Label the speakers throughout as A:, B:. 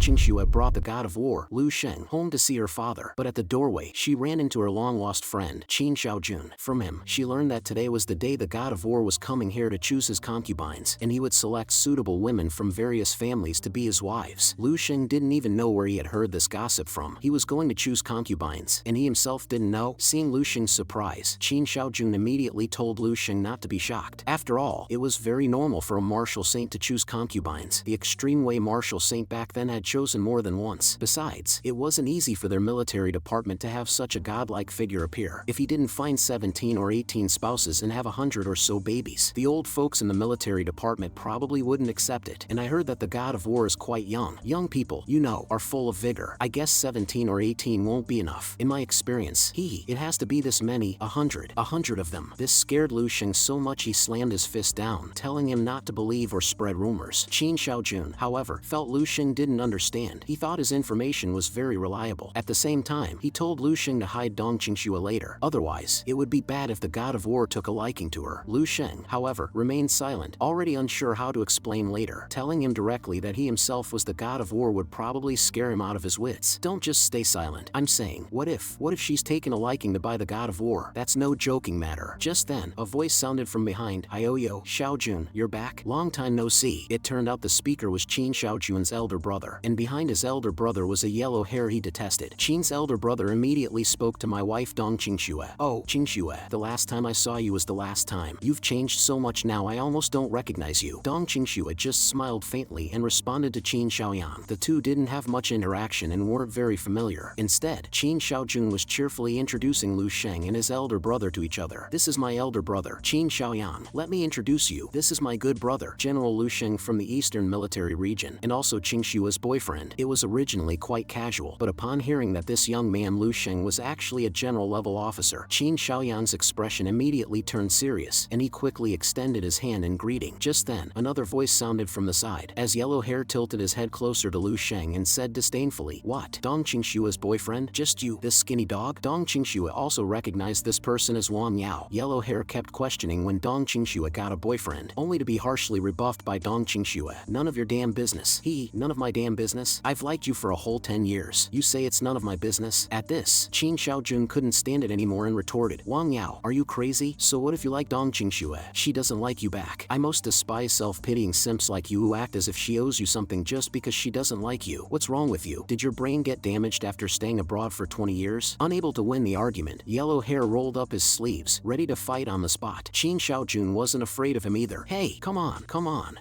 A: Qingxue brought the god of war, Lu Sheng, home to see her father, but at the doorway she ran into her long-lost friend, Qin Xiaojun. From him, she learned that today was the day the god of war was coming here to choose his concubines, and he would select suitable women from various families to be his wives. Lu Sheng didn't even know where he had heard this gossip from. He was going to choose concubines, and he himself didn't know. Seeing Lu Sheng's surprise, Qin Xiaojun immediately told Lu Sheng not to be shocked. After all, it was very normal for a martial saint to choose concubines. The extreme way martial saint back then had chosen more than once. Besides, it wasn't easy for their military department to have such a godlike figure appear. If he didn't find 17 or 18 spouses and have 100 or so babies, the old folks in the military department probably wouldn't accept it. And I heard that the god of war is quite young. Young people, you know, are full of vigor. I guess 17 or 18 won't be enough. In my experience, it has to be this many, 100 of them. This scared Lu Sheng so much he slammed his fist down, telling him not to believe or spread rumors. Qin Xiaojun, however, felt Lu Sheng didn't understand. He thought his information was very reliable. At the same time, he told Lu Sheng to hide Dong Qingxue later. Otherwise, it would be bad if the god of war took a liking to her. Lu Sheng, however, remained silent, already unsure how to explain later. Telling him directly that he himself was the god of war would probably scare him out of his wits. Don't just stay silent. I'm saying, what if she's taken a liking to buy the god of war? That's no joking matter. Just then, a voice sounded from behind. Ioyo, Xiaojun, you're back? Long time no see. It turned out the speaker was Qin Xiaojun's elder brother, and behind his elder brother was a yellow hair he detested. Qin's elder brother immediately spoke to my wife Dong Qingxue. Oh, Qingxue, the last time I saw you was the last time. You've changed so much now I almost don't recognize you. Dong Qingxue just smiled faintly and responded to Qin Xiaoyan. The two didn't have much interaction and weren't very familiar. Instead, Qin Xiaojun was cheerfully introducing Lu Sheng and his elder brother to each other. This is my elder brother, Qin Xiaoyan. Let me introduce you. This is my good brother, General Lu Sheng from the Eastern Military Region, and also Qingshua's boyfriend. It was originally quite casual, but upon hearing that this young man Lu Sheng was actually a general-level officer, Qin Xiaoyan's expression immediately turned serious, and he quickly extended his hand in greeting. Just then, another voice sounded from the side, as yellow hair tilted his head closer to Lu Sheng and said disdainfully, "What? Dong Qingshua's boyfriend? Just you, this skinny dog?" Dong Qingxue also recognized this person as Wang Yao. Yellow hair kept questioning when Dong Qingxue got a boyfriend, only to be harshly rebuffed by Dong Qingxue. None of your damn business. None of my damn business? I've liked you for a whole 10 years. You say it's none of my business? At this, Qin Xiaojun couldn't stand it anymore and retorted, "Wang Yao, are you crazy? So what if you like Dong Qingxue? She doesn't like you back. I most despise self-pitying simps like you who act as if she owes you something just because she doesn't like you. What's wrong with you? Did your brain get damaged after staying abroad for 20 years? Unable to win the argument, yellow hair rolled up his sleeves, ready to fight on the spot. Qin Xiaojun wasn't afraid of him either. Hey, come on.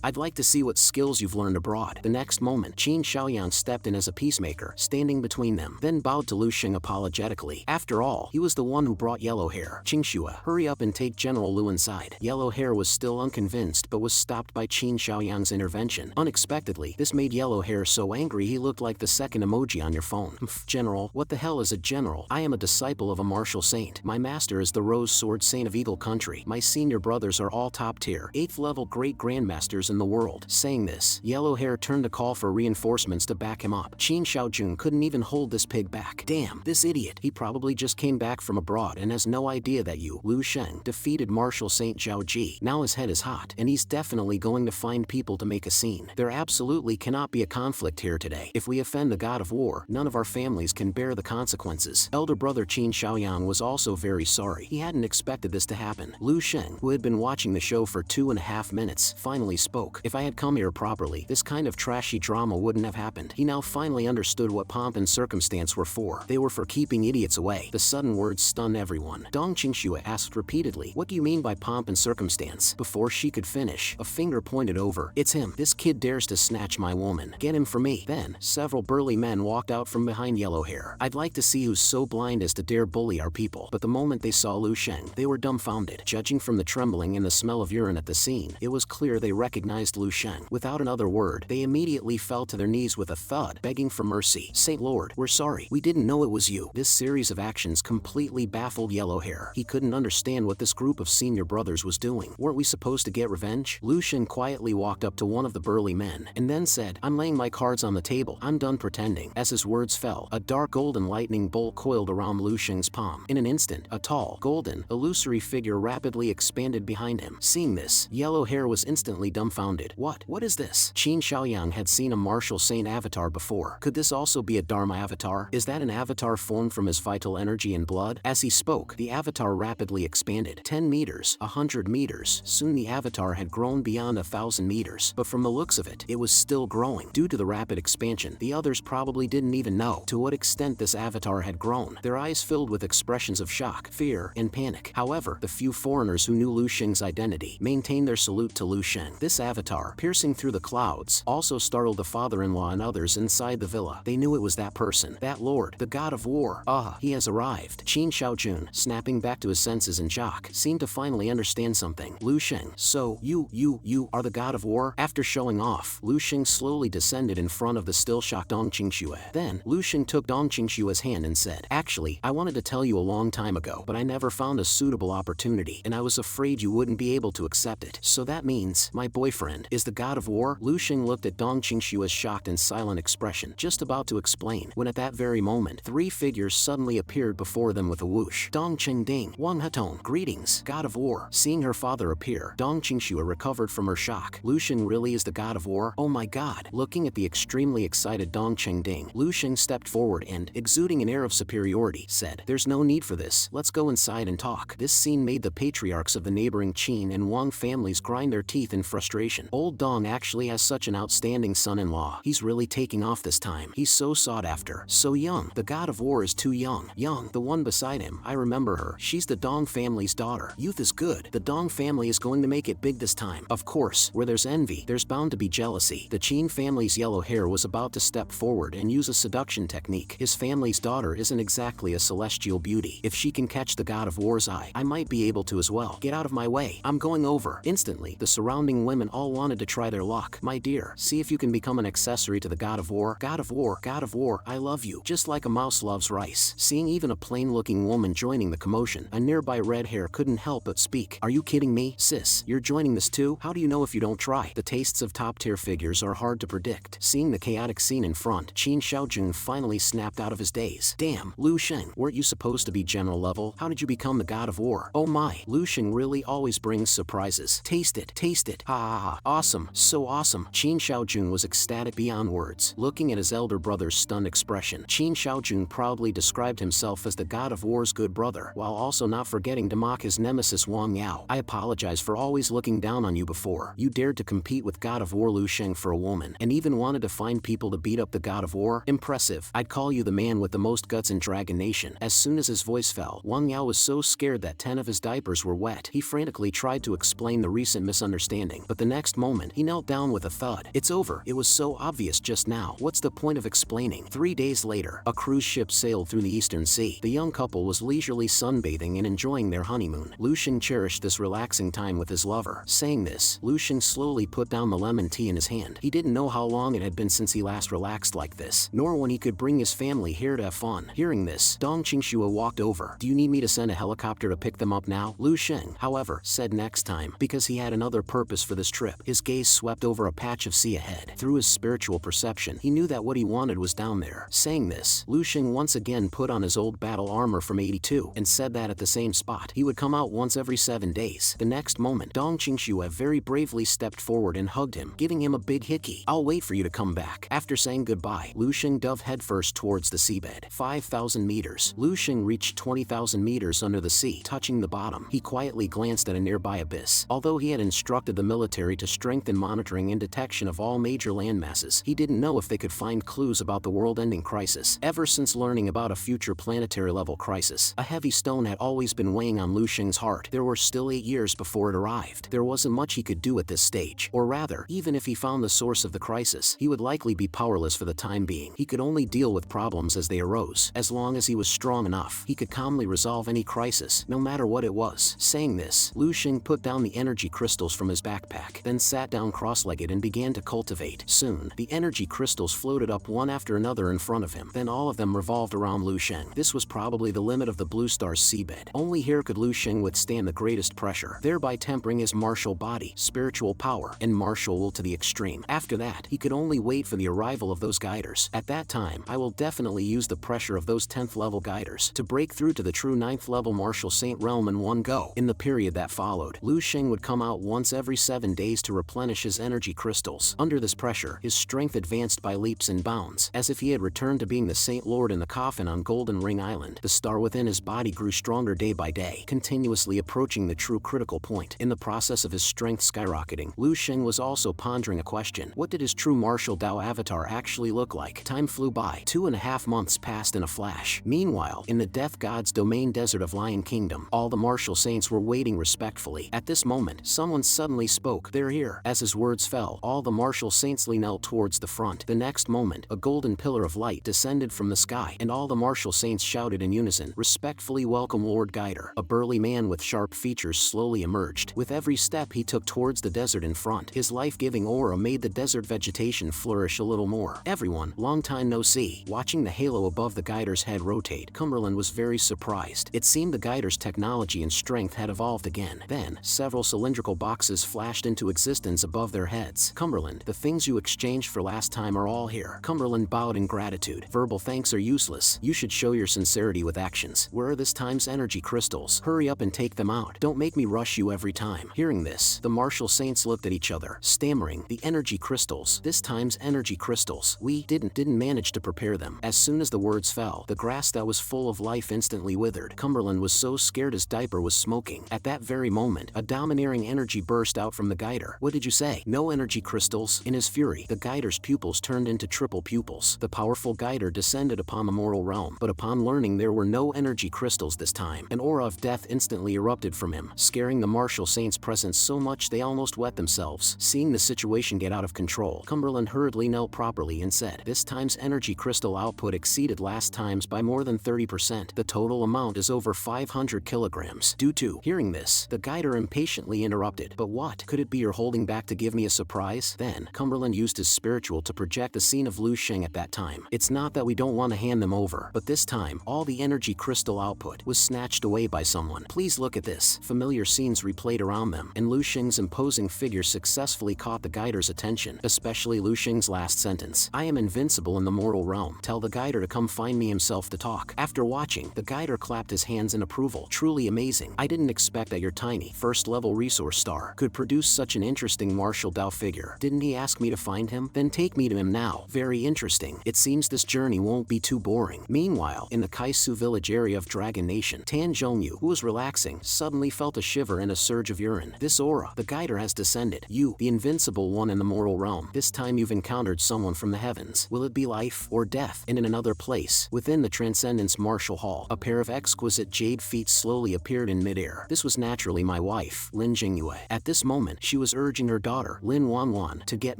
A: I'd like to see what skills you've learned abroad. The next moment, Qin Xiaoyan stepped in as a peacemaker, standing between them, then bowed to Lu Sheng apologetically. After all, he was the one who brought yellow hair. Qingxue, hurry up and take General Lu inside. Yellow hair was still unconvinced but was stopped by Qin Xiaoyan's intervention. Unexpectedly, this made yellow hair so angry he looked like the second emoji on your phone. General, what the hell is a general? I am a disciple of a martial saint. My master is the Rose Sword Saint of Eagle Country. My senior brothers are all top tier, 8th level great grandmasters in the world. Saying this, yellow hair turned to call for reinforcements to back him up. Qin Xiaojun couldn't even hold this pig back. Damn, this idiot. He probably just came back from abroad and has no idea that you, Lu Sheng, defeated Martial Saint Zhao Ji. Now his head is hot, and he's definitely going to find people to make a scene. There absolutely cannot be a conflict here today. If we offend the god of war, none of our families can bear the consequences. Elder brother Qin Xiaoyan was also very sorry. He hadn't expected this to happen. Lu Sheng, who had been watching the show for 2.5 minutes, finally spoke. If I had come here properly, this kind of trashy drama wouldn't have happened. He now finally understood what pomp and circumstance were for. They were for keeping idiots away. The sudden words stunned everyone. Dong Qingxue asked repeatedly, "What do you mean by pomp and circumstance?" Before she could finish, a finger pointed over. "It's him. This kid dares to snatch my woman. Get him for me." Then, several burly men walked out from behind yellow hair. I'd like to see who's so blind as to dare bully our people. But the moment they saw Lu Sheng, they were dumbfounded. Judging from the trembling and the smell of urine at the scene, it was clear they recognized Lu Sheng. Without another word, they immediately fell to their knees with a thud, begging for mercy. "Saint Lord, we're sorry. We didn't know it was you." This series of actions completely baffled yellow hair. He couldn't understand what this group of senior brothers was doing. Weren't we supposed to get revenge? Lu Sheng quietly walked up to one of the burly men, and then said, "I'm laying my cards on the table. I'm done pretending." As his words fell, a dark golden lightning bolt coiled around Lu Sheng's palm. In an instant, a tall, golden, illusory figure rapidly expanded behind him. Seeing this, yellow hair was instantly dumbfounded. What is this? Qin Xiaoyan had seen a martial saint saint avatar before. Could this also be a Dharma avatar? Is that an avatar formed from his vital energy and blood? As he spoke, the avatar rapidly expanded. 10 meters, 100 meters. Soon the avatar had grown beyond 1,000 meters. But from the looks of it, it was still growing. Due to the rapid expansion, the others probably didn't even know to what extent this avatar had grown. Their eyes filled with expressions of shock, fear, and panic. However, the few foreigners who knew Lu Sheng's identity maintained their salute to Lu Sheng. This avatar, piercing through the clouds, also startled the father-in-law and others inside the villa. They knew it was that person, that lord, the god of war. Ah, he has arrived. Qin Shaojun, snapping back to his senses in shock, seemed to finally understand something. Lu Sheng, so you are the god of war? After showing off, Lu Sheng slowly descended in front of the still shocked Dong Qingxue. Then, Lu Sheng took Dong Qingxue's hand and said, "Actually, I wanted to tell you a long time ago, but I never found a suitable opportunity, and I was afraid you wouldn't be able to accept it. So that means, my boyfriend is the god of war?" Lu Sheng looked at Dong Qingxue's shocked and silent expression, just about to explain, when at that very moment, 3 figures suddenly appeared before them with a whoosh. Dong Qingding, Wang Heton, greetings, god of war. Seeing her father appear, Dong Qingxue recovered from her shock. Lu Sheng really is the god of war? Oh my god. Looking at the extremely excited Dong Qingding, Lu Sheng stepped forward and, exuding an air of superiority, said, "There's no need for this. Let's go inside and talk." This scene made the patriarchs of the neighboring Qin and Wang families grind their teeth in frustration. Old Dong actually has such an outstanding son-in-law. He's really taking off this time. He's so sought after, so young. The god of war is too young. Young, the one beside him, I remember her. She's the Dong family's daughter. Youth is good. The Dong family is going to make it big this time. Of course, where there's envy, there's bound to be jealousy. The Qin family's yellow hair was about to step forward and use a seduction technique. His family's daughter isn't exactly a celestial beauty. If she can catch the god of war's eye, I might be able to as well. Get out of my way. I'm going over. Instantly, the surrounding women all wanted to try their luck. My dear, see if you can become an accessory to the god of war. God of war, god of war, I love you. Just like a mouse loves rice. Seeing even a plain-looking woman joining the commotion, a nearby red hair couldn't help but speak. Are you kidding me? Sis, you're joining this too? How do you know if you don't try? The tastes of top-tier figures are hard to predict. Seeing the chaotic scene in front, Qin Shaojun finally snapped out of his daze. Damn, Lu Sheng, weren't you supposed to be general level? How did you become the god of war? Oh my, Lu Sheng really always brings surprises. Taste it, ha ha ha, awesome, so awesome. Qin Shaojun was ecstatic beyond words. Looking at his elder brother's stunned expression, Qin Shaojun proudly described himself as the god of war's good brother, while also not forgetting to mock his nemesis Wang Yao. I apologize for always looking down on you before. You dared to compete with god of war Lu Sheng for a woman, and even wanted to find people to beat up the god of war? Impressive. I'd call you the man with the most guts in Dragon Nation. As soon as his voice fell, Wang Yao was so scared that 10 of his diapers were wet. He frantically tried to explain the recent misunderstanding, but the next moment, he knelt down with a thud. It's over. It was so obvious just now. What's the point of explaining? 3 days later, a cruise ship sailed through the Eastern Sea. The young couple was leisurely sunbathing and enjoying their honeymoon. Lu Sheng cherished this relaxing time with his lover. Saying this, Lu Sheng slowly put down the lemon tea in his hand. He didn't know how long it had been since he last relaxed like this, nor when he could bring his family here to have fun. Hearing this, Dong Qingxue walked over. Do you need me to send a helicopter to pick them up now? Lu Sheng, however, said next time, because he had another purpose for this trip. His gaze swept over a patch of sea ahead. Through his spiritual perception, he knew that what he wanted was down there. Saying this, Lu Sheng once again put on his old battle armor from 82, and said that at the same spot, he would come out once every 7 days. The next moment, Dong Qingxue very bravely stepped forward and hugged him, giving him a big hickey. I'll wait for you to come back. After saying goodbye, Lu Sheng dove headfirst towards the seabed. 5,000 meters. Lu Sheng reached 20,000 meters under the sea, touching the bottom. He quietly glanced at a nearby abyss. Although he had instructed the military to strengthen monitoring and detection of all major landmasses, he didn't know if they could find clues about the world-ending crisis. Ever since learning about a future planetary-level crisis, a heavy stone had always been weighing on Lu Sheng's heart. There were still 8 years before it arrived. There wasn't much he could do at this stage. Or rather, even if he found the source of the crisis, he would likely be powerless for the time being. He could only deal with problems as they arose. As long as he was strong enough, he could calmly resolve any crisis, no matter what it was. Saying this, Lu Sheng put down the energy crystals from his backpack, then sat down cross-legged and began to cultivate. Soon, the energy crystals floated up one after another in front of him. Then all of them revolved around Lu Sheng. This was probably the limit of the Blue Star's seabed. Only here could Lu Sheng withstand the greatest pressure, thereby tempering his martial body, spiritual power, and martial will to the extreme. After that, he could only wait for the arrival of those guiders. At that time, I will definitely use the pressure of those 10th level guiders to break through to the true 9th level martial saint realm in one go. In the period that followed, Lu Sheng would come out once every 7 days to replenish his energy crystals. Under this pressure, his strength strength advanced by leaps and bounds, as if he had returned to being the Saint Lord in the coffin on Golden Ring Island. The star within his body grew stronger day by day, continuously approaching the true critical point. In the process of his strength skyrocketing, Lu Sheng was also pondering a question. What did his true martial Dao avatar actually look like? Time flew by. 2.5 months passed in a flash. Meanwhile, in the Death God's domain desert of Lion Kingdom, all the martial saints were waiting respectfully. At this moment, someone suddenly spoke. "They're here." As his words fell, all the martial saintsly knelt towards the front. The next moment, a golden pillar of light descended from the sky, and all the martial saints shouted in unison, "Respectfully welcome Lord Guider." A burly man with sharp features slowly emerged. With every step he took towards the desert in front, his life-giving aura made the desert vegetation flourish a little more. "Everyone, long time no see." Watching the halo above the Guider's head rotate, Cumberland was very surprised. It seemed the Guider's technology and strength had evolved again. Then, several cylindrical boxes flashed into existence above their heads. "Cumberland, the things you exchanged for last time are all here." Cumberland bowed in gratitude. "Verbal thanks are useless. You should show your sincerity with actions. Where are this time's energy crystals? Hurry up and take them out. Don't make me rush you every time." Hearing this, the martial saints looked at each other, stammering, "The energy crystals. This time's energy crystals. We didn't manage to prepare them." As soon as the words fell, the grass that was full of life instantly withered. Cumberland was so scared his diaper was smoking. At that very moment, a domineering energy burst out from the Guider. "What did you say? No energy crystals?" In his fury, the Guider's pupils turned into triple pupils. The powerful Guider descended upon the mortal realm, but upon learning there were no energy crystals this time, an aura of death instantly erupted from him, scaring the martial saints present so much they almost wet themselves. Seeing the situation get out of control, Cumberland hurriedly knelt properly and said, "This time's energy crystal output exceeded last time's by more than 30%. The total amount is over 500 kilograms. Due to..." Hearing this, the Guider impatiently interrupted, "But what? Could it be you're holding back to give me a surprise?" Then, Cumberland used his spiritual to project the scene of Lu Sheng at that time. "It's not that we don't want to hand them over, but this time, all the energy crystal output was snatched away by someone. Please look at this." Familiar scenes replayed around them, and Lu Sheng's imposing figure successfully caught the Guider's attention, especially Lu Sheng's last sentence. "I am invincible in the mortal realm. Tell the Guider to come find me himself to talk." After watching, the Guider clapped his hands in approval. "Truly amazing. I didn't expect that your tiny, first-level resource star could produce such an interesting martial Dao figure. Didn't he ask me to find him? Then take me to him now. Very interesting. It seems this journey won't be too boring." Meanwhile, in the Kaisu village area of Dragon Nation, Tan Zhongyu, who was relaxing, suddenly felt a shiver and a surge of urine. "This aura, the Guider has descended. You, the invincible one in the mortal realm. This time you've encountered someone from the heavens. Will it be life or death?" And in another place, within the Transcendent's martial hall, a pair of exquisite jade feet slowly appeared in midair. This was naturally my wife, Lin Jingyue. At this moment, she was urging her daughter, Lin Wanwan, to get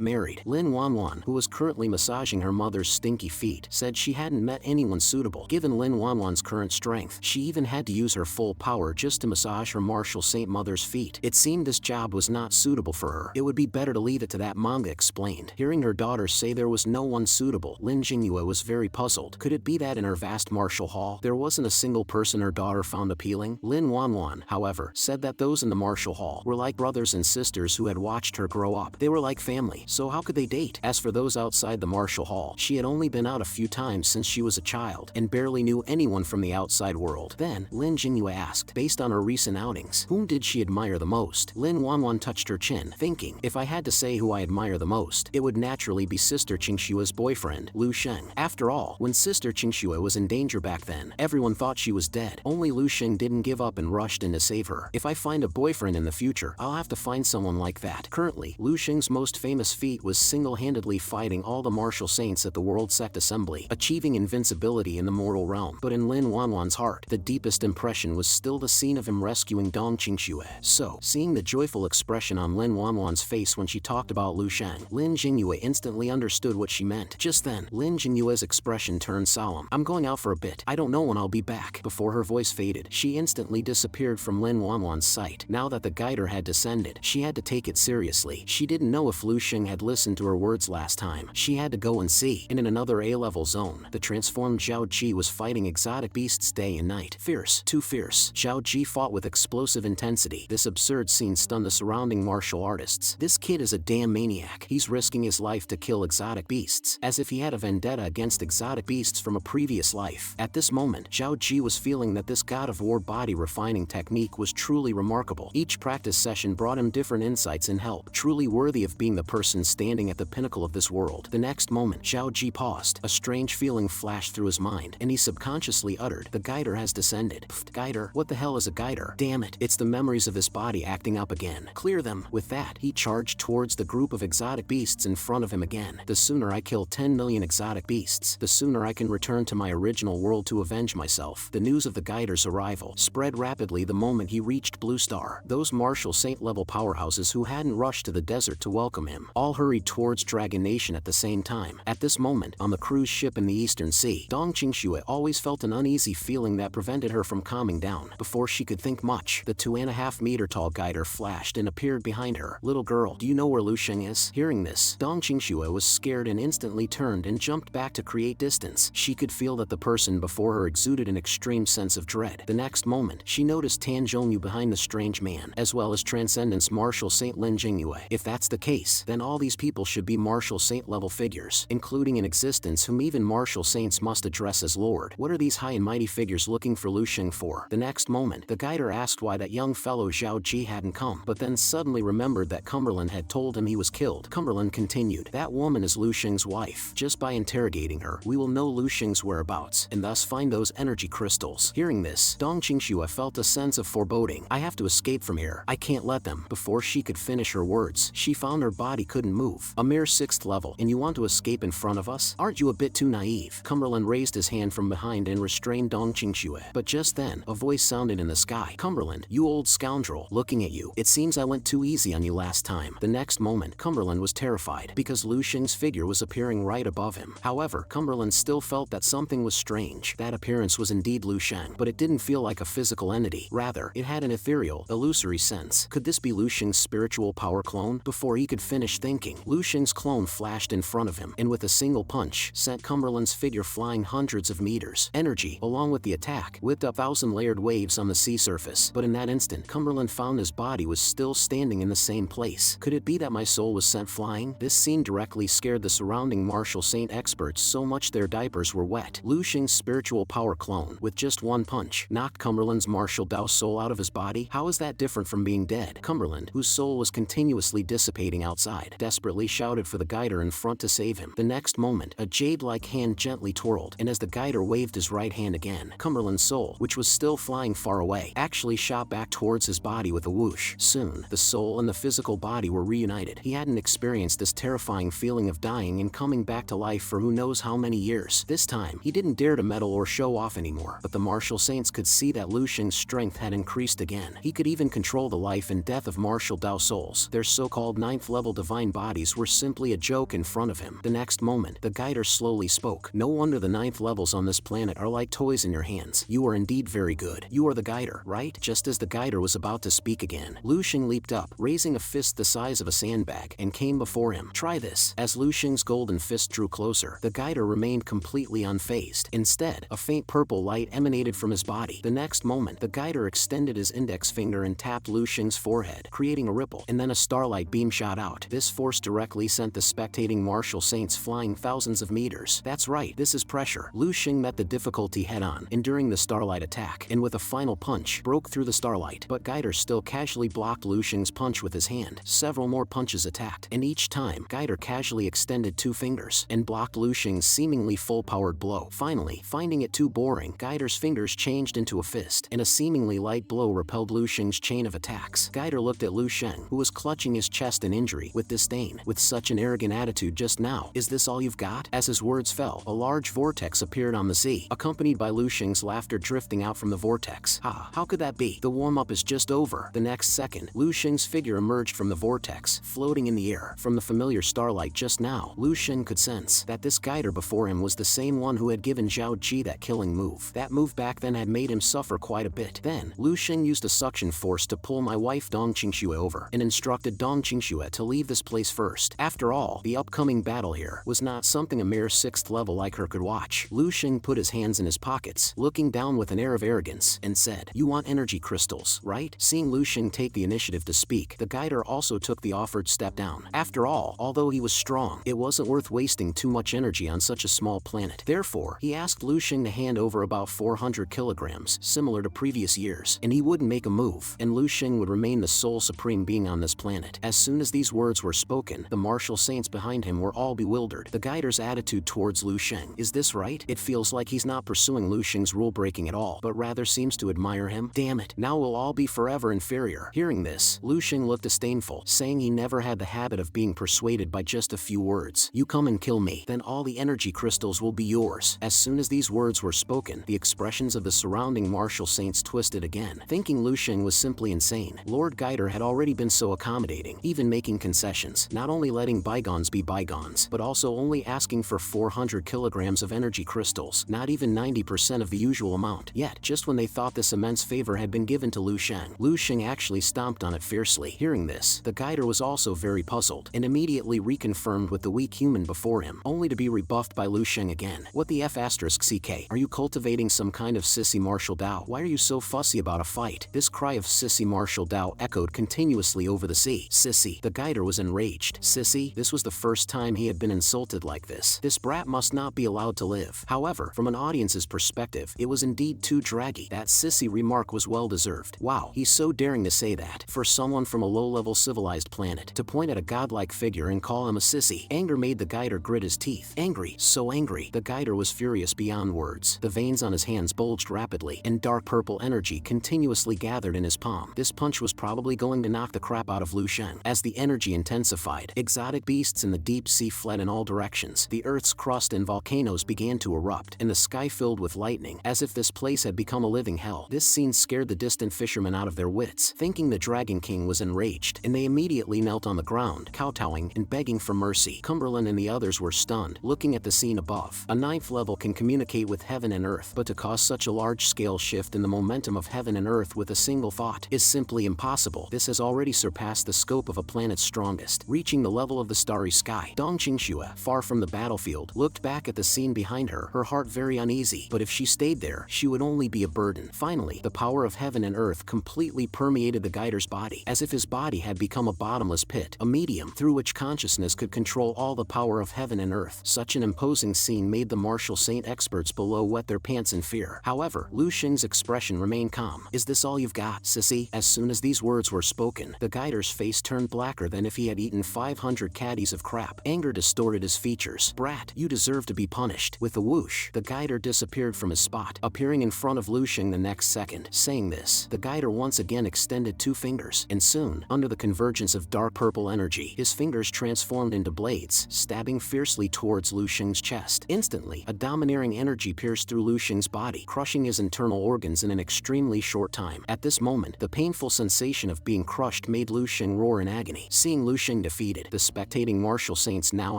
A: married. Lin Wanwan, who was currently massaging her mother's stinky feet, said she hadn't met anyone suitable. Given Lin Wanwan's current strength, she even had to use her full power just to massage her martial saint mother's feet. It seemed this job was not suitable for her. It would be better to leave it to that, Manga explained. Hearing her daughter say there was no one suitable, Lin Jingyue was very puzzled. Could it be that in her vast martial hall, there wasn't a single person her daughter found appealing? Lin Wanwan, however, said that those in the martial hall were like brothers and sisters who had watched her grow up. They were like family, so how could they date? As for those outside the martial hall, she had only been out a few times since she was a child, and barely knew anyone from the outside world. Then, Lin Jingyue asked, based on her recent outings, whom did she admire the most? Lin Wanwan touched her chin, thinking, if I had to say who I admire the most, it would naturally be Sister Qingshue's boyfriend, Lu Sheng. After all, when Sister Qingxue was in danger back then, everyone thought she was dead. Only Lu Sheng didn't give up and rushed in to save her. If I find a boyfriend in the future, I'll have to find someone like that. Currently, Lu Sheng's most famous feat was single-handedly fighting all the martial saints at the World Sect Assembly, achieving invincibility in the mortal realm. But in Lin Wanwan's heart, the deepest impression was still the scene of him rescuing Dong Qingxue. So, seeing the joyful expression on Lin Wanwan's face when she talked about Lu Sheng, Lin Jingyue instantly understood what she meant. Just then, Lin Jingyue's expression turned solemn. I'm going out for a bit. I don't know when I'll be back. Before her voice faded, she instantly disappeared from Lin Wanwan's sight. Now that the Guider had descended, she had to take it seriously. She didn't know if Lu Sheng had listened to her words last time. She had to go and see. And in another A-level zone, the transformed Zhao Ji was fighting exotic beasts day and night. Fierce, too fierce. Zhao Ji fought with explosive intensity. This absurd scene stunned the surrounding martial artists. This kid is a damn maniac. He's risking his life to kill exotic beasts, as if he had a vendetta against exotic beasts from a previous life. At this moment, Zhao Ji was feeling that this god of war body refining technique was truly remarkable. Each practice session brought him different insights and help, truly worthy of being the person standing at the pinnacle pinnacle of this world. The next moment, Zhao Ji paused. A strange feeling flashed through his mind, and he subconsciously uttered, "The guider has descended." Pfft, guider? What the hell is a guider? Damn it, it's the memories of this body acting up again. Clear them. With that, he charged towards the group of exotic beasts in front of him again. The sooner I kill 10 million exotic beasts, the sooner I can return to my original world to avenge myself. The news of the guider's arrival spread rapidly the moment he reached Blue Star. Those Martial Saint-level powerhouses who hadn't rushed to the desert to welcome him all hurried towards Dragon Nation at the same time. At this moment, on the cruise ship in the Eastern Sea, Dong Qingxue always felt an uneasy feeling that prevented her from calming down. Before she could think much, the 2.5-meter tall guider flashed and appeared behind her. "Little girl, do you know where Lu Sheng is?" Hearing this, Dong Qingxue was scared and instantly turned and jumped back to create distance. She could feel that the person before her exuded an extreme sense of dread. The next moment, she noticed Tan Zhongyu behind the strange man, as well as Transcendent's Martial Saint Lin Jingyue. If that's the case, then all these people should be Martial Saint-level figures, including in existence whom even Martial Saints must address as Lord. What are these high and mighty figures looking for Lu Sheng for? The next moment, the guider asked why that young fellow Zhao Ji hadn't come, but then suddenly remembered that Cumberland had told him he was killed. Cumberland continued, "That woman is Lu Sheng's wife. Just by interrogating her, we will know Lu Sheng's whereabouts, and thus find those energy crystals." Hearing this, Dong Qingxue felt a sense of foreboding. "I have to escape from here. I can't let them." Before she could finish her words, she found her body couldn't move. "A mere 6th level, and you want to escape in front of us? Aren't you a bit too naive?" Cumberland raised his hand from behind and restrained Dong Qingxue. But just then, a voice sounded in the sky. "Cumberland, you old scoundrel, looking at you. It seems I went too easy on you last time." The next moment, Cumberland was terrified, because Lu Sheng's figure was appearing right above him. However, Cumberland still felt that something was strange. That appearance was indeed Lu Sheng, but it didn't feel like a physical entity. Rather, it had an ethereal, illusory sense. Could this be Lu Sheng's spiritual power clone? Before he could finish thinking, Lu Sheng's clone flashed in front of him, and with a single punch, sent Cumberland's figure flying hundreds of meters. Energy, along with the attack, whipped up 1,000-layered waves on the sea surface. But in that instant, Cumberland found his body was still standing in the same place. Could it be that my soul was sent flying? This scene directly scared the surrounding Martial Saint experts so much their diapers were wet. Lu Sheng's spiritual power clone, with just one punch, knocked Cumberland's martial Dao soul out of his body. How is that different from being dead? Cumberland, whose soul was continuously dissipating outside, desperately shouted for the guider in front to save him. The next moment, a jade-like hand gently twirled, and as the guider waved his right hand again, Cumberland's soul, which was still flying far away, actually shot back towards his body with a whoosh. Soon, the soul and the physical body were reunited. He hadn't experienced this terrifying feeling of dying and coming back to life for who knows how many years. This time, he didn't dare to meddle or show off anymore, but the Martial Saints could see that Lu Sheng's strength had increased again. He could even control the life and death of Martial Dao souls. Their so-called 9th-level divine bodies were simply a joke in front of him. The next moment, the guider slowly spoke. "No wonder the 9th levels on this planet are like toys in your hands. You are indeed very good. You are the guider, right?" Just as the guider was about to speak again, Lu Sheng leaped up, raising a fist the size of a sandbag, and came before him. "Try this." As Lu Sheng's golden fist drew closer, the guider remained completely unfazed. Instead, a faint purple light emanated from his body. The next moment, the guider extended his index finger and tapped Lu Sheng's forehead, creating a ripple, and then a starlight beam shot out. This force directly sent the spectating Martial Saints flying thousands of meters. That's right, this is pressure. Lu Sheng met the difficulty head-on, enduring the starlight attack, and with a final punch, broke through the starlight. But Guider still casually blocked Lu Sheng's punch with his hand. Several more punches attacked, and each time, Guider casually extended 2 fingers and blocked Lu Sheng's seemingly full-powered blow. Finally, finding it too boring, Guider's fingers changed into a fist, and a seemingly light blow repelled Lu Sheng's chain of attacks. Guider looked at Lu Sheng, who was clutching his chest in injury, with disdain. "With such an arrogant attitude just now, is this all you've got?" As his words fell, a large vortex appeared on the sea, accompanied by Lu Sheng's laughter drifting out from the vortex. "Ha, how could that be? The warm-up is just over." The next second, Lu Sheng's figure emerged from the vortex, floating in the air. From the familiar starlight just now, Lu Sheng could sense that this Guider before him was the same one who had given Zhao Ji that killing move. That move back then had made him suffer quite a bit. Then, Lu Sheng used a suction force to pull my wife Dong Qingxue over, and instructed Dong Qingxue to leave this place first. After all, the upcoming battle here was not something a mere 6th level like her could watch. Lu Sheng put his hands in his pockets, looking down with an air of arrogance, and said, "You want energy crystals, right?" Seeing Lu Sheng take the initiative to speak, the Guider also took the offered step down. After all, although he was strong, it wasn't worth wasting too much energy on such a small planet. Therefore, he asked Lu Sheng to hand over about 400 kilograms, similar to previous years, and he wouldn't make a move, and Lu Sheng would remain the sole supreme being on this planet. As soon as these words were spoken, the Martial martial saints behind him were all bewildered. The guider's attitude towards Lu Sheng. Is this right? It feels like he's not pursuing Lu Sheng's rule-breaking at all, but rather seems to admire him. Damn it, now we'll all be forever inferior. Hearing this, Lu Sheng looked disdainful, saying he never had the habit of being persuaded by just a few words. You come and kill me, then all the energy crystals will be yours. As soon as these words were spoken, the expressions of the surrounding martial saints twisted again. Thinking Lu Sheng was simply insane, Lord Guider had already been so accommodating, even making concessions, not only letting bygones be bygones, but also only asking for 400 kilograms of energy crystals, not even 90% of the usual amount. Yet, just when they thought this immense favor had been given to Lu Sheng actually stomped on it fiercely. Hearing this, the Guider was also very puzzled, and immediately reconfirmed with the weak human before him, only to be rebuffed by Lu Sheng again. What the F***CK? Are you cultivating some kind of sissy martial Dao? Why are you so fussy about a fight? This cry of sissy martial Dao echoed continuously over the sea. Sissy. The Guider was enraged. Sissy? This was the first time he had been insulted like this. This brat must not be allowed to live. However, from an audience's perspective, it was indeed too draggy. That sissy remark was well deserved. Wow, he's so daring to say that. For someone from a low-level civilized planet, to point at a godlike figure and call him a sissy. Anger made the Guider grit his teeth. Angry, so angry. The Guider was furious beyond words. The veins on his hands bulged rapidly, and dark purple energy continuously gathered in his palm. This punch was probably going to knock the crap out of Lu Sheng. As the energy intensified, exotic beasts in the deep sea fled in all directions. The earth's crust and volcanoes began to erupt, and the sky filled with lightning, as if this place had become a living hell. This scene scared the distant fishermen out of their wits, thinking the Dragon King was enraged, and they immediately knelt on the ground, kowtowing and begging for mercy. Cumberland and the others were stunned, looking at the scene above. A 9th level can communicate with heaven and earth, but to cause such a large-scale shift in the momentum of heaven and earth with a single thought is simply impossible. This has already surpassed the scope of a planet's strongest, reaching the level of the starry sky. Dong Qingxue, far from the battlefield, looked back at the scene behind her, her heart very uneasy, but if she stayed there, she would only be a burden. Finally, the power of heaven and earth completely permeated the Guider's body, as if his body had become a bottomless pit, a medium through which consciousness could control all the power of heaven and earth. Such an imposing scene made the martial saint experts below wet their pants in fear. However, Lu Sheng's expression remained calm. Is this all you've got, sissy? As soon as these words were spoken, the Guider's face turned blacker than if he had eaten 500 caddies of crap. Anger distorted his features. Brat, you deserve to be punished. With a whoosh, the Guider disappeared from his spot, appearing in front of Lu Sheng the next second. Saying this, the Guider once again extended 2 fingers, and soon, under the convergence of dark purple energy, his fingers transformed into blades, stabbing fiercely towards Lu Sheng's chest. Instantly, a domineering energy pierced through Lu Sheng's body, crushing his internal organs in an extremely short time. At this moment, the painful sensation of being crushed made Lu Sheng roar in agony. Seeing Lu Sheng defeated, the spectating martial saints now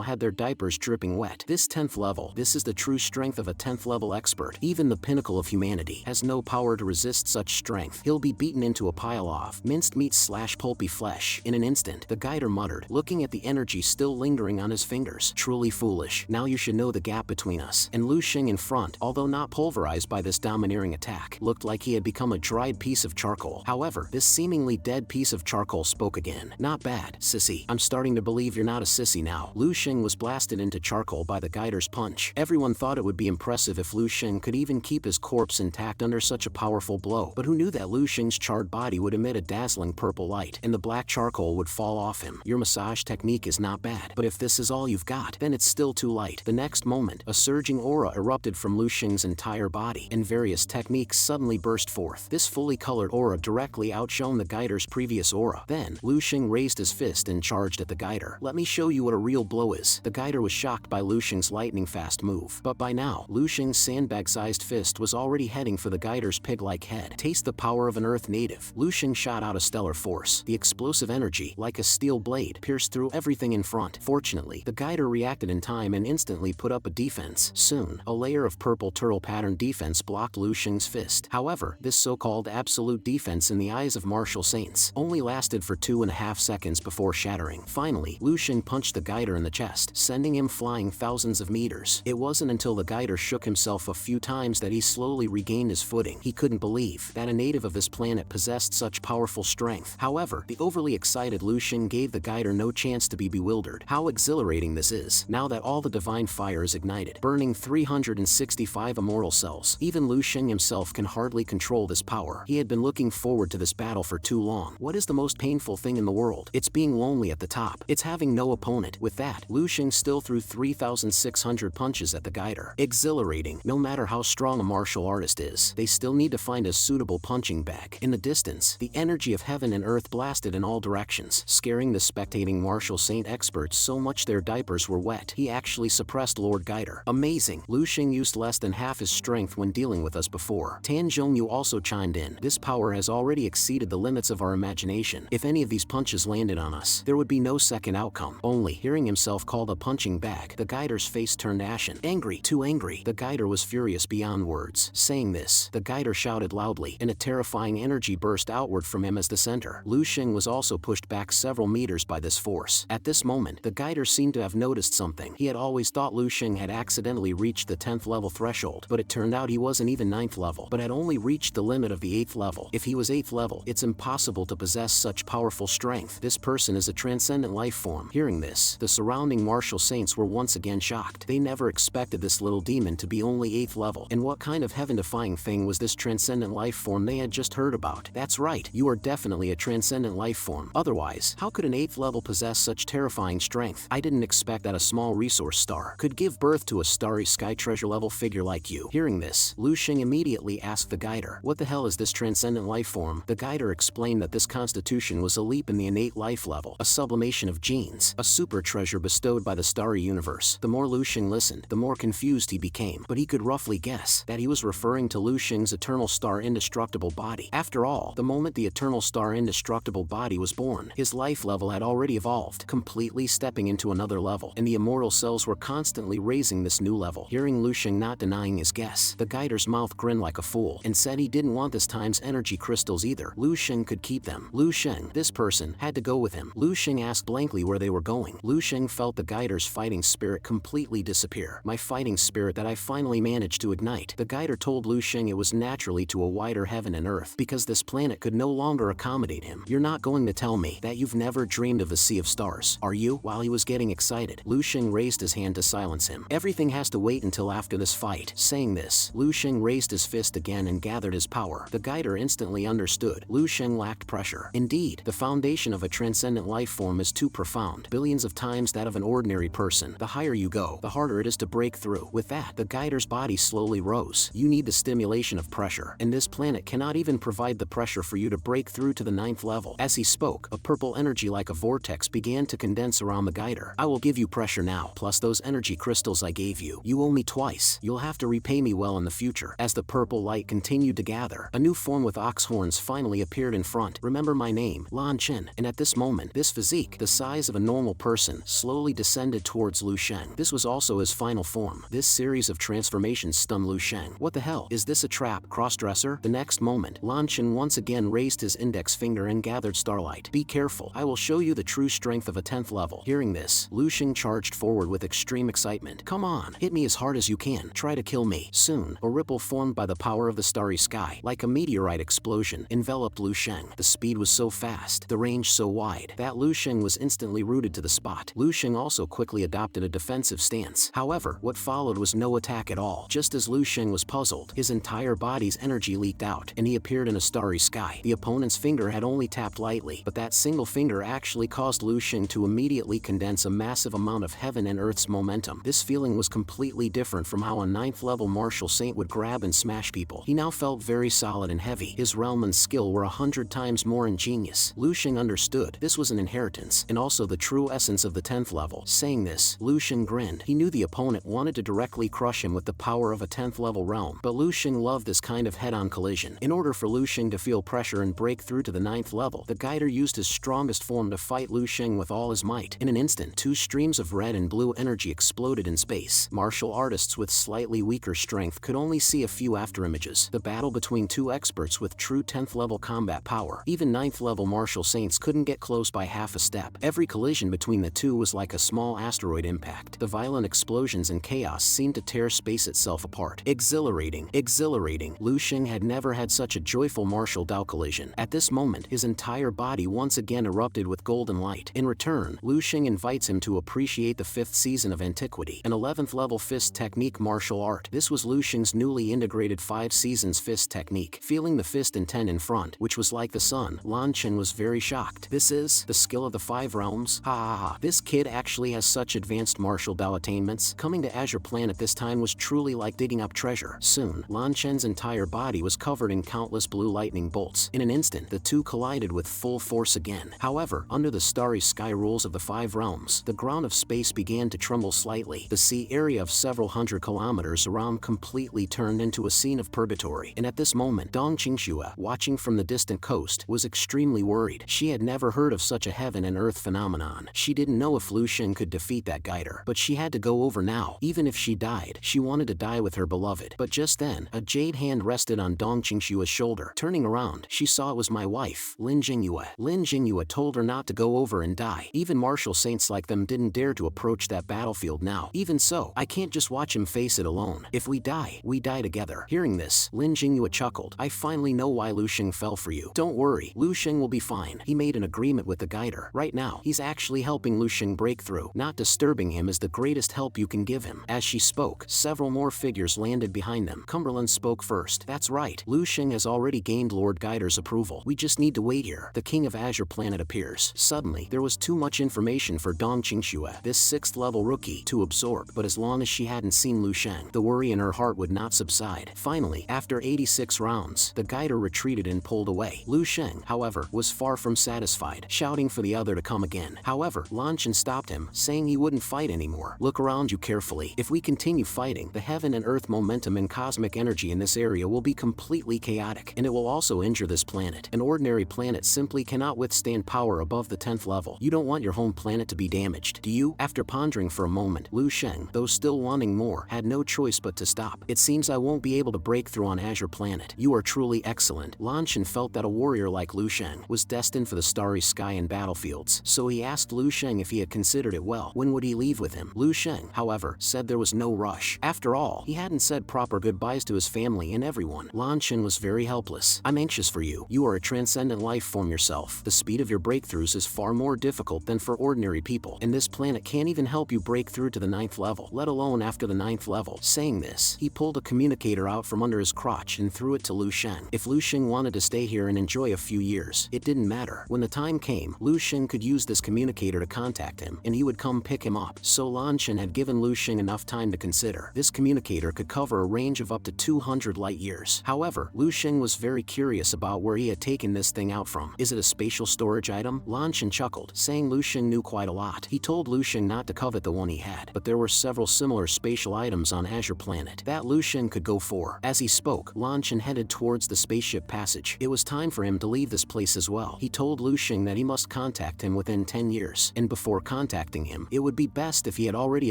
A: had their diapers dripping wet. This 10th level, this is the true strength of a 10th level expert. Even the pinnacle of humanity has no power to resist such strength. He'll be beaten into a pile of minced meat / pulpy flesh. In an instant, the Guider muttered, looking at the energy still lingering on his fingers. Truly foolish. Now you should know the gap between us. And Lu Sheng in front, although not pulverized by this domineering attack, looked like he had become a dried piece of charcoal. However, this seemingly dead piece of charcoal spoke again. Not bad, sissy. I'm starting to believe you're not a sissy now. Lu Sheng was blasted into charcoal by the Guider's punch. Everyone thought it would be impressive if Lu Sheng could even keep his corpse intact under such a powerful blow. But who knew that Lu Sheng's charred body would emit a dazzling purple light, and the black charcoal would fall off him. Your massage technique is not bad, but if this is all you've got, then it's still too light. The next moment, a surging aura erupted from Lu Sheng's entire body, and various techniques suddenly burst forth. This fully colored aura directly outshone the Guider's previous aura. Then, Lu Sheng raised his fist and charged at the Guider. Let me show you what a real blow is. The Guider was shocked by Lu Sheng's lightning-fast move, but by now, Lu Sheng's sandbag-sized fist was already heading for the Guider's pig-like head. Taste the power of an Earth native. Lu Sheng shot out a stellar force. The explosive energy, like a steel blade, pierced through everything in front. Fortunately, the Guider reacted in time and instantly put up a defense. Soon, a layer of purple turtle pattern defense blocked Lu Sheng's fist. However, this so-called absolute defense in the eyes of martial saints only lasted for 2.5 seconds before shattering. Finally, Lu Sheng punched the Guider in the chest, sending him flying thousands of meters. It wasn't until the Guider shook himself a few times that he slowly regained his footing. He couldn't believe that a native of this planet possessed such powerful strength. However, the overly excited Lu Sheng gave the Guider no chance to be bewildered. How exhilarating this is, now that all the divine fire is ignited, burning 365 immortal cells. Even Lu Sheng himself can hardly control this power. He had been looking forward to this battle for too long. What is the most painful thing in the world? It's being lonely at the top. It's having leaving no opponent. With that, Lu Sheng still threw 3,600 punches at the guider. Exhilarating. No matter how strong a martial artist is, they still need to find a suitable punching bag. In the distance, the energy of heaven and earth blasted in all directions, scaring the spectating martial saint experts so much their diapers were wet. He actually suppressed Lord Guider. Amazing. Lu Sheng used less than half his strength when dealing with us before. Tan Zhongyu also chimed in. This power has already exceeded the limits of our imagination. If any of these punches landed on us, there would be no second outcome. Only. Hearing himself called a punching bag, the guider's face turned ashen. Angry. Too angry. The guider was furious beyond words. Saying this, the guider shouted loudly, and a terrifying energy burst outward from him as the center. Lu Sheng was also pushed back several meters by this force. At this moment, the guider seemed to have noticed something. He had always thought Lu Sheng had accidentally reached the 10th level threshold, but it turned out he wasn't even 9th level, but had only reached the limit of the 8th level. If he was 8th level, it's impossible to possess such powerful strength. This person is a transcendent life form. Hearing this, the surrounding martial saints were once again shocked. They never expected this little demon to be only 8th level. And what kind of heaven-defying thing was this transcendent life form they had just heard about? That's right, you are definitely a transcendent life form. Otherwise, how could an 8th level possess such terrifying strength? I didn't expect that a small resource star could give birth to a starry sky treasure level figure like you. Hearing this, Lu Sheng immediately asked the guider, what the hell is this transcendent life form? The guider explained that this constitution was a leap in the innate life level, a sublimation of genes, a super treasure bestowed by the starry universe. The more Lu Sheng listened, the more confused he became, but he could roughly guess that he was referring to Lu Sheng's eternal star indestructible body. After all, the moment the eternal star indestructible body was born, his life level had already evolved, completely stepping into another level, and the immortal cells were constantly raising this new level. Hearing Lu Sheng not denying his guess, the guider's mouth grinned like a fool, and said he didn't want this time's energy crystals either. Lu Sheng could keep them. Lu Sheng, this person, had to go with him. Lu Sheng asked blankly where they were going. Lu Sheng felt the guider's fighting spirit completely disappear. My fighting spirit that I finally managed to ignite. The guider told Lu Sheng it was naturally to a wider heaven and earth, because this planet could no longer accommodate him. You're not going to tell me that you've never dreamed of a sea of stars, are you? While he was getting excited, Lu Sheng raised his hand to silence him. Everything has to wait until after this fight. Saying this, Lu Sheng raised his fist again and gathered his power. The guider instantly understood. Lu Sheng lacked pressure. Indeed, the foundation of a transcendent life form is too profound, billions of times that of an ordinary person. The higher you go, the harder it is to break through. With that, the guider's body slowly rose. You need the stimulation of pressure, and this planet cannot even provide the pressure for you to break through to the 9th level. As he spoke, a purple energy like a vortex began to condense around the guider. I will give you pressure now, plus those energy crystals I gave you. You owe me twice. You'll have to repay me well in the future. As the purple light continued to gather, a new form with ox horns finally appeared in front. Remember my name, Lan Chen. And at this moment, this physique, the size of a normal person, slowly descended towards Lu Sheng. This was also his final form. This series of transformations stunned Lu Sheng. What the hell? Is this a trap? Crossdresser? The next moment, Lan Chen once again raised his index finger and gathered starlight. Be careful. I will show you the true strength of a 10th level. Hearing this, Lu Sheng charged forward with extreme excitement. Come on, hit me as hard as you can. Try to kill me. Soon, a ripple formed by the power of the starry sky, like a meteorite explosion, enveloped Lu Sheng. The speed was so fast, the range so wide, that Lu Sheng was instantly rooted to the spot. Lu Sheng also quickly adopted a defensive stance. However, what followed was no attack at all. Just as Lu Sheng was puzzled, his entire body's energy leaked out, and he appeared in a starry sky. The opponent's finger had only tapped lightly, but that single finger actually caused Lu Sheng to immediately condense a massive amount of heaven and earth's momentum. This feeling was completely different from how a 9th level martial saint would grab and smash people. He now felt very solid and heavy. His realm and skill were 100 times more ingenious. Lu Sheng understood this was an inheritance, and also the true essence of the 10th level. Saying this, Lu Sheng grinned. He knew the opponent wanted to directly crush him with the power of a 10th level realm, but Lu Sheng loved this kind of head-on collision. In order for Lu Sheng to feel pressure and break through to the 9th level, the guider used his strongest form to fight Lu Sheng with all his might. In an instant, two streams of red and blue energy exploded in space. Martial artists with slightly weaker strength could only see a few afterimages. The battle between two experts with true 10th level combat power. Even 9th level martial saints couldn't get close by half a step. Every collision between the two was like a small asteroid impact. The violent explosions and chaos seemed to tear space itself apart. Exhilarating. Exhilarating. Lu Sheng had never had such a joyful martial Dao collision. At this moment, his entire body once again erupted with golden light. In return, Lu Sheng invites him to appreciate the 5th season of Antiquity, an 11th level fist technique martial art. This was Lu Sheng's newly integrated 5 seasons fist technique. Feeling the fist intent in front, which was like the sun, Lan Chen was very shocked. This is the skill of the 5 realms. skills. Ha ha ha, this kid actually has such advanced martial belt attainments. Coming to Azure Planet this time was truly like digging up treasure. Soon, Lan Chen's entire body was covered in countless blue lightning bolts. In an instant, the two collided with full force again. However, under the starry sky rules of the 5 realms, the ground of space began to tremble slightly. The sea area of several hundred kilometers around completely turned into a scene of purgatory. And at this moment, Dong Qingxue, watching from the distant coast, was extremely worried. She had never heard of such a heaven and earth phenomenon. She didn't know if Lu Xing could defeat that guider, but she had to go over now. Even if she died, she wanted to die with her beloved. But just then, a jade hand rested on Dong Qingxue's shoulder. Turning around, she saw it was my wife, Lin Jingyue. Lin Jingyue told her not to go over and die. Even martial saints like them didn't dare to approach that battlefield now. Even so, I can't just watch him face it alone. If we die together. Hearing this, Lin Jingyue chuckled. I finally know why Lu Xing fell for you. Don't worry, Lu Xing will be fine. He made an agreement with the guider. Right now, he's actually helping Lu Xing break through. Not disturbing him is the greatest help you can give him. As she spoke, several more figures landed behind them. Cumberland spoke first. That's right, Lu Xing has already gained Lord Guider's approval. We just need to wait here. The king of Azure Planet appears. Suddenly, there was too much information for Dong Qingxue, this 6th level rookie, to absorb, but as long as she hadn't seen Lu Xing, the worry in her heart would not subside. Finally, after 86 rounds, the guider retreated and pulled away. Lu Xing, however, was far from satisfied, shouting for the other to come again. However, Lan Chen stopped him, saying he wouldn't fight anymore. Look around you carefully. If we continue fighting, the heaven and earth momentum and cosmic energy in this area will be completely chaotic, and it will also injure this planet. An ordinary planet simply cannot withstand power above the 10th level. You don't want your home planet to be damaged, do you? After pondering for a moment, Lu Xing, though still wanting more, had no choice but to stop. It seems I won't be able to break through on Azure Planet. You are truly excellent. Lan Chen felt that a warrior like Lu Xing was destined for the starry sky and battlefields, so he asked Lu Xing if he had considered it well. When would he leave with him? Lu Xing, however, said there was no rush. After all, he hadn't said proper goodbyes to his family and everyone. Lan Chen was very helpless. I'm anxious for you. You are a transcendent life form yourself. The speed of your breakthroughs is far more difficult than for ordinary people, and this planet can't even help you break through to the 9th level, let alone after the 9th level. Saying this, he pulled a communicator out from under his crotch and threw it to Lu Xing. If Lu Xing wanted to stay here and enjoy a few years, it didn't matter. When the time came, Lu Xing could use this communicator to contact him, and he would come pick him up. So Lan Chen had given Lu Xing enough time to consider. This communicator could cover a range of up to 200 light years. However, Lu Xing was very curious about where he had taken this thing out from. Is it a spatial storage item? Lan Chen chuckled, saying Lu Xing knew quite a lot. He told Lu Xing not to covet the one he had, but there were several similar spatial items on Azure Planet that Lu Xing could go for. As he spoke, Lan Chen headed towards the spaceship passage. It was time for him to leave this place as well. He told Lu Xing that he must contact him within 10 years, and before contacting him, it would be best if he had already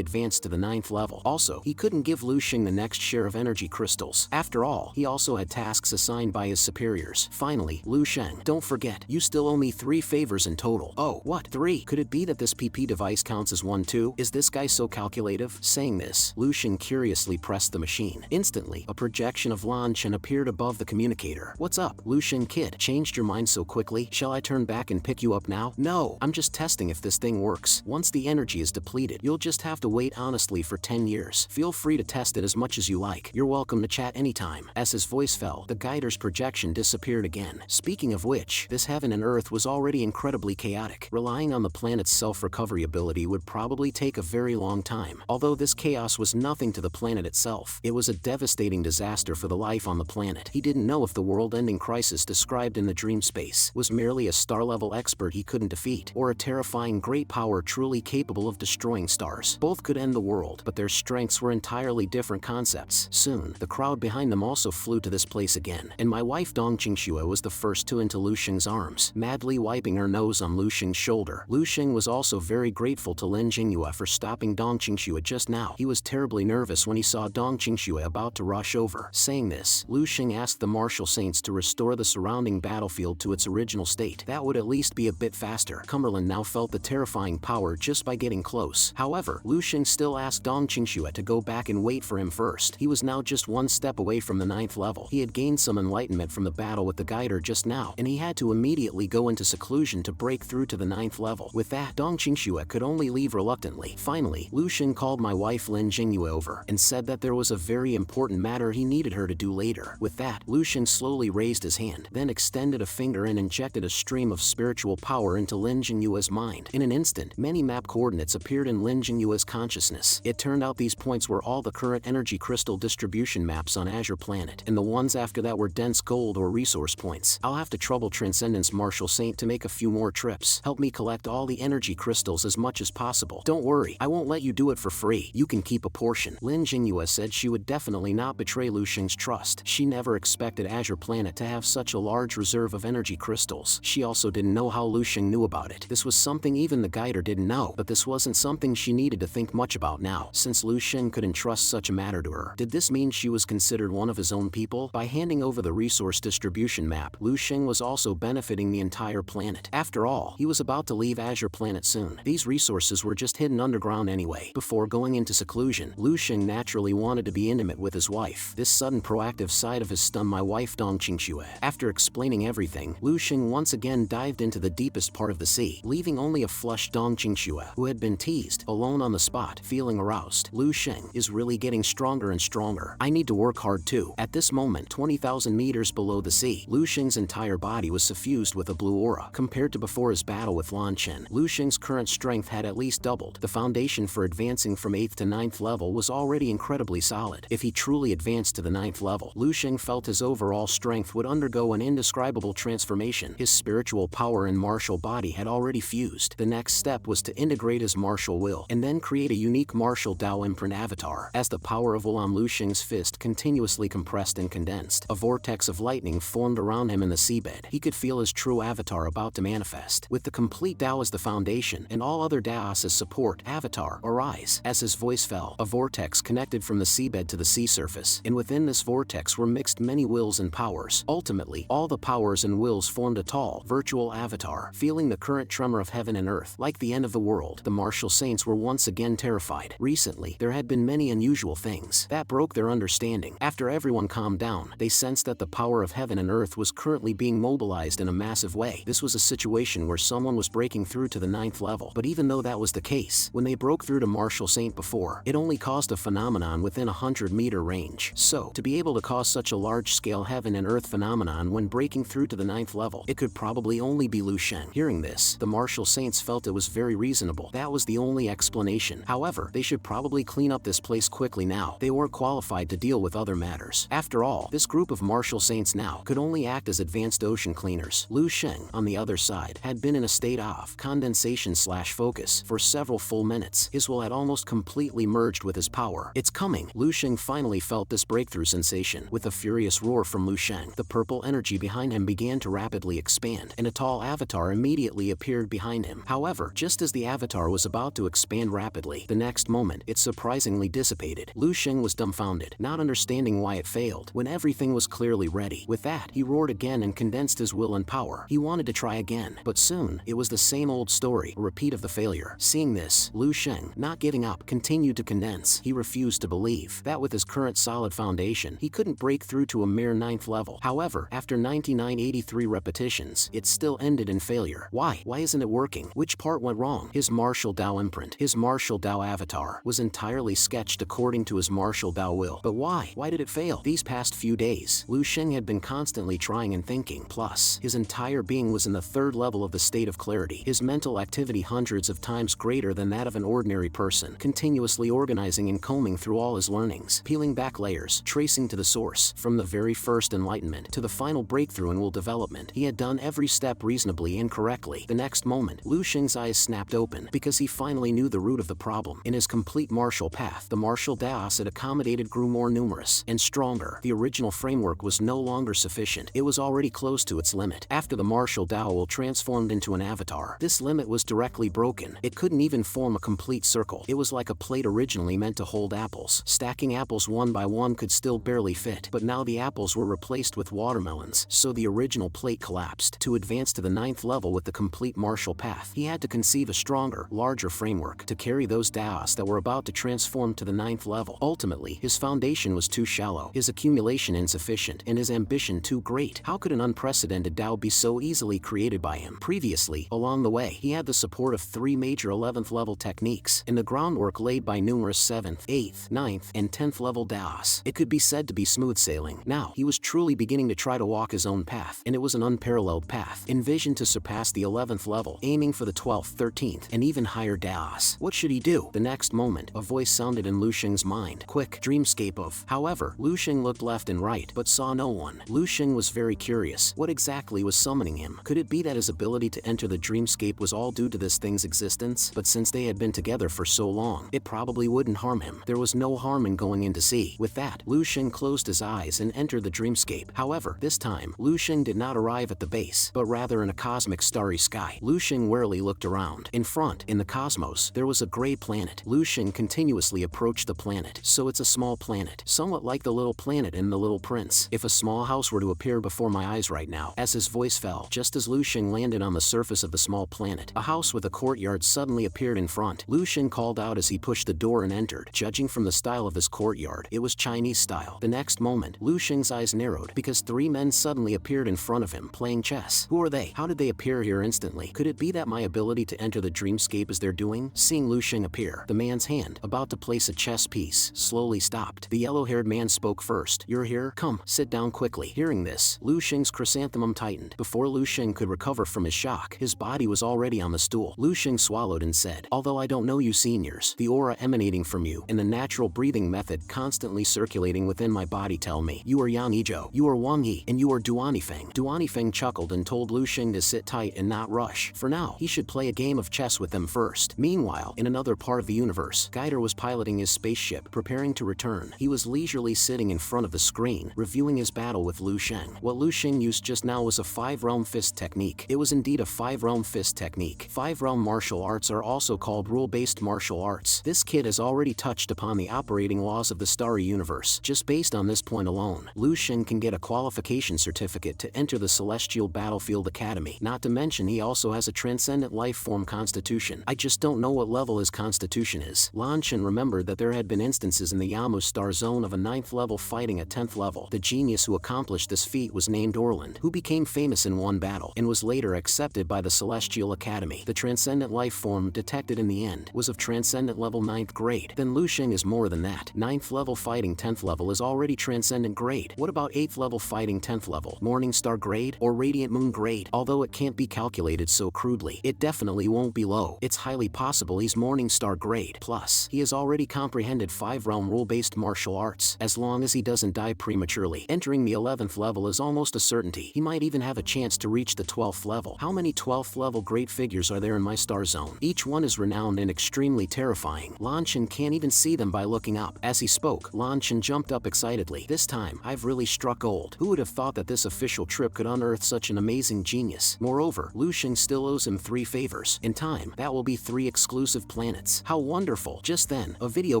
A: advanced to the 9th level. Also, he couldn't give Lu Xing the next share of energy crystals. After all, he also had tasks assigned by his superiors. Finally, Lu Xing, don't forget, you still owe me 3 favors in total. Oh, what? 3? Could it be that this PP device counts as 1 too? Is this guy so calculative? Saying this, Lu Xing curiously pressed the machine. Instantly, a projection of Lan Chen appeared above the communicator. What's up, Lu Xing kid? Changed your mind so quickly? Shall I turn back and pick you up now? No, I'm just testing if this thing works. Once the energy is depleted, you'll just have to wait honestly for 10 years. Feel free to test it as much as you like. You're welcome to chat anytime. As his voice fell, the guider's projection disappeared again. Speaking of which, this heaven and earth was already incredibly chaotic. Relying on the planet's self-recovery ability would probably take a very long time. Although this chaos was nothing to the planet itself, it was a devastating disaster for the life on the planet. He didn't know if the world-ending crisis described in the dream space was merely a star-level expert he couldn't defeat, or a terrifying great power truly capable of destroying stars. Both could end the world, but their strengths were entirely different concepts. Soon, the crowd behind them also flew to this place again, and my wife Dong Qingxue was the first to into Lu Xing's arms, madly wiping her nose on Lu Xing's shoulder. Lu Xing was also very grateful to Lin Jingyue for stopping Dong Qingxue just now. He was terribly nervous when he saw Dong Qingxue about to rush over. Saying this, Lu Xing asked the martial saints to restore the surrounding battlefield to its original state. That would at least be a bit faster. Cumberland now felt the terrifying power just by getting close. However, Lu Xing still asked Dong Qingxue to go back and wait for him first. He was now just 1 step away from the 9th level. He had gained some enlightenment from the battle with the guider just now, and he had to immediately go into seclusion to break through to the 9th level. With that, Dong Qingxue could only leave reluctantly. Finally, Lu Xing called my wife Lin Jingyue over and said that there was a very important matter he needed her to do later. With that, Lu Xing slowly raised his hand, then extended a finger and injected a stream of spiritual power into Lin Jingyue's mind. In an instant, many map coordinates appeared in Lin Jingyue's consciousness. It turned out these points were all the current energy crystal distribution maps on Azure Planet, and the ones after that were dense gold or resource points. I'll have to trouble Transcendent's Martial Saint to make a few more trips. Help me collect all the energy crystals as much as possible. Don't worry, I won't let you do it for free. You can keep a portion. Lin Jingyue said she would definitely not betray Lu Xing's trust. She never expected Azure Planet to have such a large reserve of energy crystals. She also didn't know how Lu Xing knew about it. This was something even the guider didn't know, but this wasn't something she needed to think much about now, since Lu Xing could entrust such a matter to her. Did this mean she was considered one of his own people? By handing over the resource distribution map, Lu Xing was also benefiting the entire planet. After all, he was about to leave Azure Planet soon. These resources were just hidden underground anyway. Before going into seclusion, Lu Xing naturally wanted to be intimate with his wife. This sudden proactive side of his stunned my wife Dong Qingxue. After explaining everything, Lu Xing once again dived into the deepest part of the sea, leaving only a flushed Dong Qingxue, who had been teased, alone on the spot, feeling aroused. Lu Xing is really getting stronger and stronger. I need to work hard too. At this moment, 20,000 meters below the sea, Lu Xing's entire body was suffused with a blue aura. Compared to before his battle with Lan Chen, Lu Xing's current strength had at least doubled. The foundation for advancing from 8th to 9th level was already incredibly solid. If he truly advanced to the 9th level, Lu Xing felt his overall strength would undergo an indescribable transformation. His spiritual power and martial body had already fused. The next step was to integrate his martial will, and then create a unique martial Dao imprint avatar. As the power of will on Lu Xing's fist continuously compressed and condensed, a vortex of lightning formed around him in the seabed. He could feel his true avatar about to manifest. With the complete Dao as the foundation, and all other Daos as support, avatar, arise. As his voice fell, a vortex connected from the seabed to the sea surface, and within this vortex were mixed many wills and powers. Ultimately, all the powers and wills formed a tall, virtual avatar. Feeling the current tremor of heaven and earth, like the end of the world, the martial saints were once again terrified. Recently, there had been many unusual things that broke their understanding. After everyone calmed down, they sensed that the power of heaven and earth was currently being mobilized in a massive way. This was a situation where someone was breaking through to the 9th level. But even though that was the case, when they broke through to Martial Saint before, it only caused a phenomenon within a 100-meter range. So, to be able to cause such a large-scale heaven and earth phenomenon when breaking through to the 9th level, it could probably only be Lu Xing. Hearing this, the Martial Saints felt it was very reasonable. That was the only explanation. However, they should probably clean up this place quickly now. They weren't qualified to deal with other matters. After all, this group of Martial Saints now could only act as advanced ocean cleaners. Lu Xing, on the other side, had been in a state of condensation/focus for several full minutes. His will had almost completely merged with his power. It's coming. Lu Xing finally felt this breakthrough sensation. With a furious roar from Lu Xing, the purple energy behind him began to rapidly expand, and a tall avatar immediately appeared behind him. However, just as the avatar was about to expand rapidly, the next moment, it surprisingly dissipated. Lu Xing was dumbfounded, not understanding why it failed, when everything was clearly ready. With that, he roared again and condensed his will and power. He wanted to try again, but soon, it was the same old story, a repeat of the failure. Seeing this, Lu Xing, not giving up, continued to condense. He refused to believe that with his current solid foundation, he couldn't break through to a mere 9th level. However, after 9983 repetitions, it still ended in failure. Why? Why isn't it working? Which part went wrong? His martial Dao imprint, his martial Dao avatar, was entirely sketched according to his martial Dao will. But why? Why did it fail? These past few days, Lu Xing had been constantly trying and thinking. Plus, his entire being was in the 3rd level of the state of clarity. His mental activity hundreds of times greater than that of an ordinary person, continuously organizing and combing through all his learnings, peeling back layers, tracing to the source, from the very first enlightenment to the final breakthrough in will development. He had done every step reasonably and correctly. The next moment, Lu Xing's eyes snapped open, because he finally knew the root of the problem. In his complete martial path, the martial Daos it accommodated grew more numerous and stronger. The original framework was no longer sufficient. It was already close to its limit. After the martial Dao will transformed into an avatar, this limit was directly broken. It couldn't even form a complete circle. It was like a plate originally meant to hold apples. Stacking apples one by one could still barely fit, but now the apples were replaced with watermelons, so the original plate collapsed. To advance to the 9th level with the complete martial path, he had to conceive a stronger, larger framework to carry those Daos that were about to transform to the 9th level. Ultimately, his foundation was too shallow, his accumulation insufficient, and his ambition too great. How could an unprecedented Dao be so easily created by him? Previously, along the way, he had the support of 3 major 11th level techniques, and the groundwork laid by numerous 7th, 8th, 9th, and 10th level Daos. It could be said to be smooth sailing. Now, he was truly beginning to try to walk his own path, and it was an unparalleled path, envisioned to surpass the 11th level. goal, aiming for the 12th, 13th, and even higher DAOs. What should he do? The next moment, a voice sounded in Lu Xing's mind. Quick, dreamscape of. However, Lu Xing looked left and right, but saw no one. Lu Xing was very curious. What exactly was summoning him? Could it be that his ability to enter the dreamscape was all due to this thing's existence? But since they had been together for so long, it probably wouldn't harm him. There was no harm in going in to see. With that, Lu Xing closed his eyes and entered the dreamscape. However, this time, Lu Xing did not arrive at the base, but rather in a cosmic starry sky. Lu Xing warily looked around. In front, in the cosmos, there was a gray planet. Lu Xing continuously approached the planet. So it's a small planet, somewhat like the little planet in The Little Prince. If a small house were to appear before my eyes right now, as his voice fell, just as Lu Xing landed on the surface of the small planet, a house with a courtyard suddenly appeared in front. Lu Xing called out as he pushed the door and entered. Judging from the style of this courtyard, it was Chinese style. The next moment, Lu Xing's eyes narrowed because three men suddenly appeared in front of him, playing chess. Who are they? How did they appear here instantly? Could it be that my ability to enter the dreamscape is their doing? Seeing Lu Xing appear, the man's hand, about to place a chess piece, slowly stopped. The yellow-haired man spoke first. You're here? Come, sit down quickly. Hearing this, Lu Xing's chrysanthemum tightened. Before Lu Xing could recover from his shock, his body was already on the stool. Lu Xing swallowed and said, although I don't know you seniors, the aura emanating from you and the natural breathing method constantly circulating within my body tell me, you are Yang Yizhou, you are Wang Yi, and you are Duanifeng. Duanifeng chuckled and told Lu Xing to sit tight and not rush. For now, he should play a game of chess with them first. Meanwhile, in another part of the universe, Guider was piloting his spaceship, preparing to return. He was leisurely sitting in front of the screen, reviewing his battle with Lu Xing. What Lu Xing used just now was a 5-realm fist technique. It was indeed a 5-realm fist technique. 5-realm martial arts are also called rule-based martial arts. This kid has already touched upon the operating laws of the starry universe. Just based on this point alone, Lu Xing can get a qualification certificate to enter the Celestial Battlefield Academy. Not to mention he also has a transcendent life form constitution. I just don't know what level his constitution is. Lan Shen remembered that there had been instances in the Yamu Star Zone of a 9th level fighting at 10th level. The genius who accomplished this feat was named Orland, who became famous in one battle, and was later accepted by the Celestial Academy. The transcendent life form detected in the end was of transcendent level 9th grade. Then Lu Xing is more than that. 9th level fighting 10th level is already transcendent grade. What about 8th level fighting 10th level, Morning Star grade, or Radiant Moon grade? Although it can't be calculated so crudely, it definitely won't be low. It's highly possible he's Morning Star grade. Plus, he has already comprehended 5-realm rule-based martial arts, as long as he doesn't die prematurely. Entering the 11th level is almost a certainty. He might even have a chance to reach the 12th level. How many 12th level great figures are there in my star zone? Each one is renowned and extremely terrifying. Lan Shen can't even see them by looking up. As he spoke, Lan Shen jumped up excitedly. This time, I've really struck gold. Who would have thought that this official trip could unearth such an amazing genius? Moreover, Lu Xing still owes him 3 favors. In time, that will be 3 exclusive planets. How wonderful! Just then, a video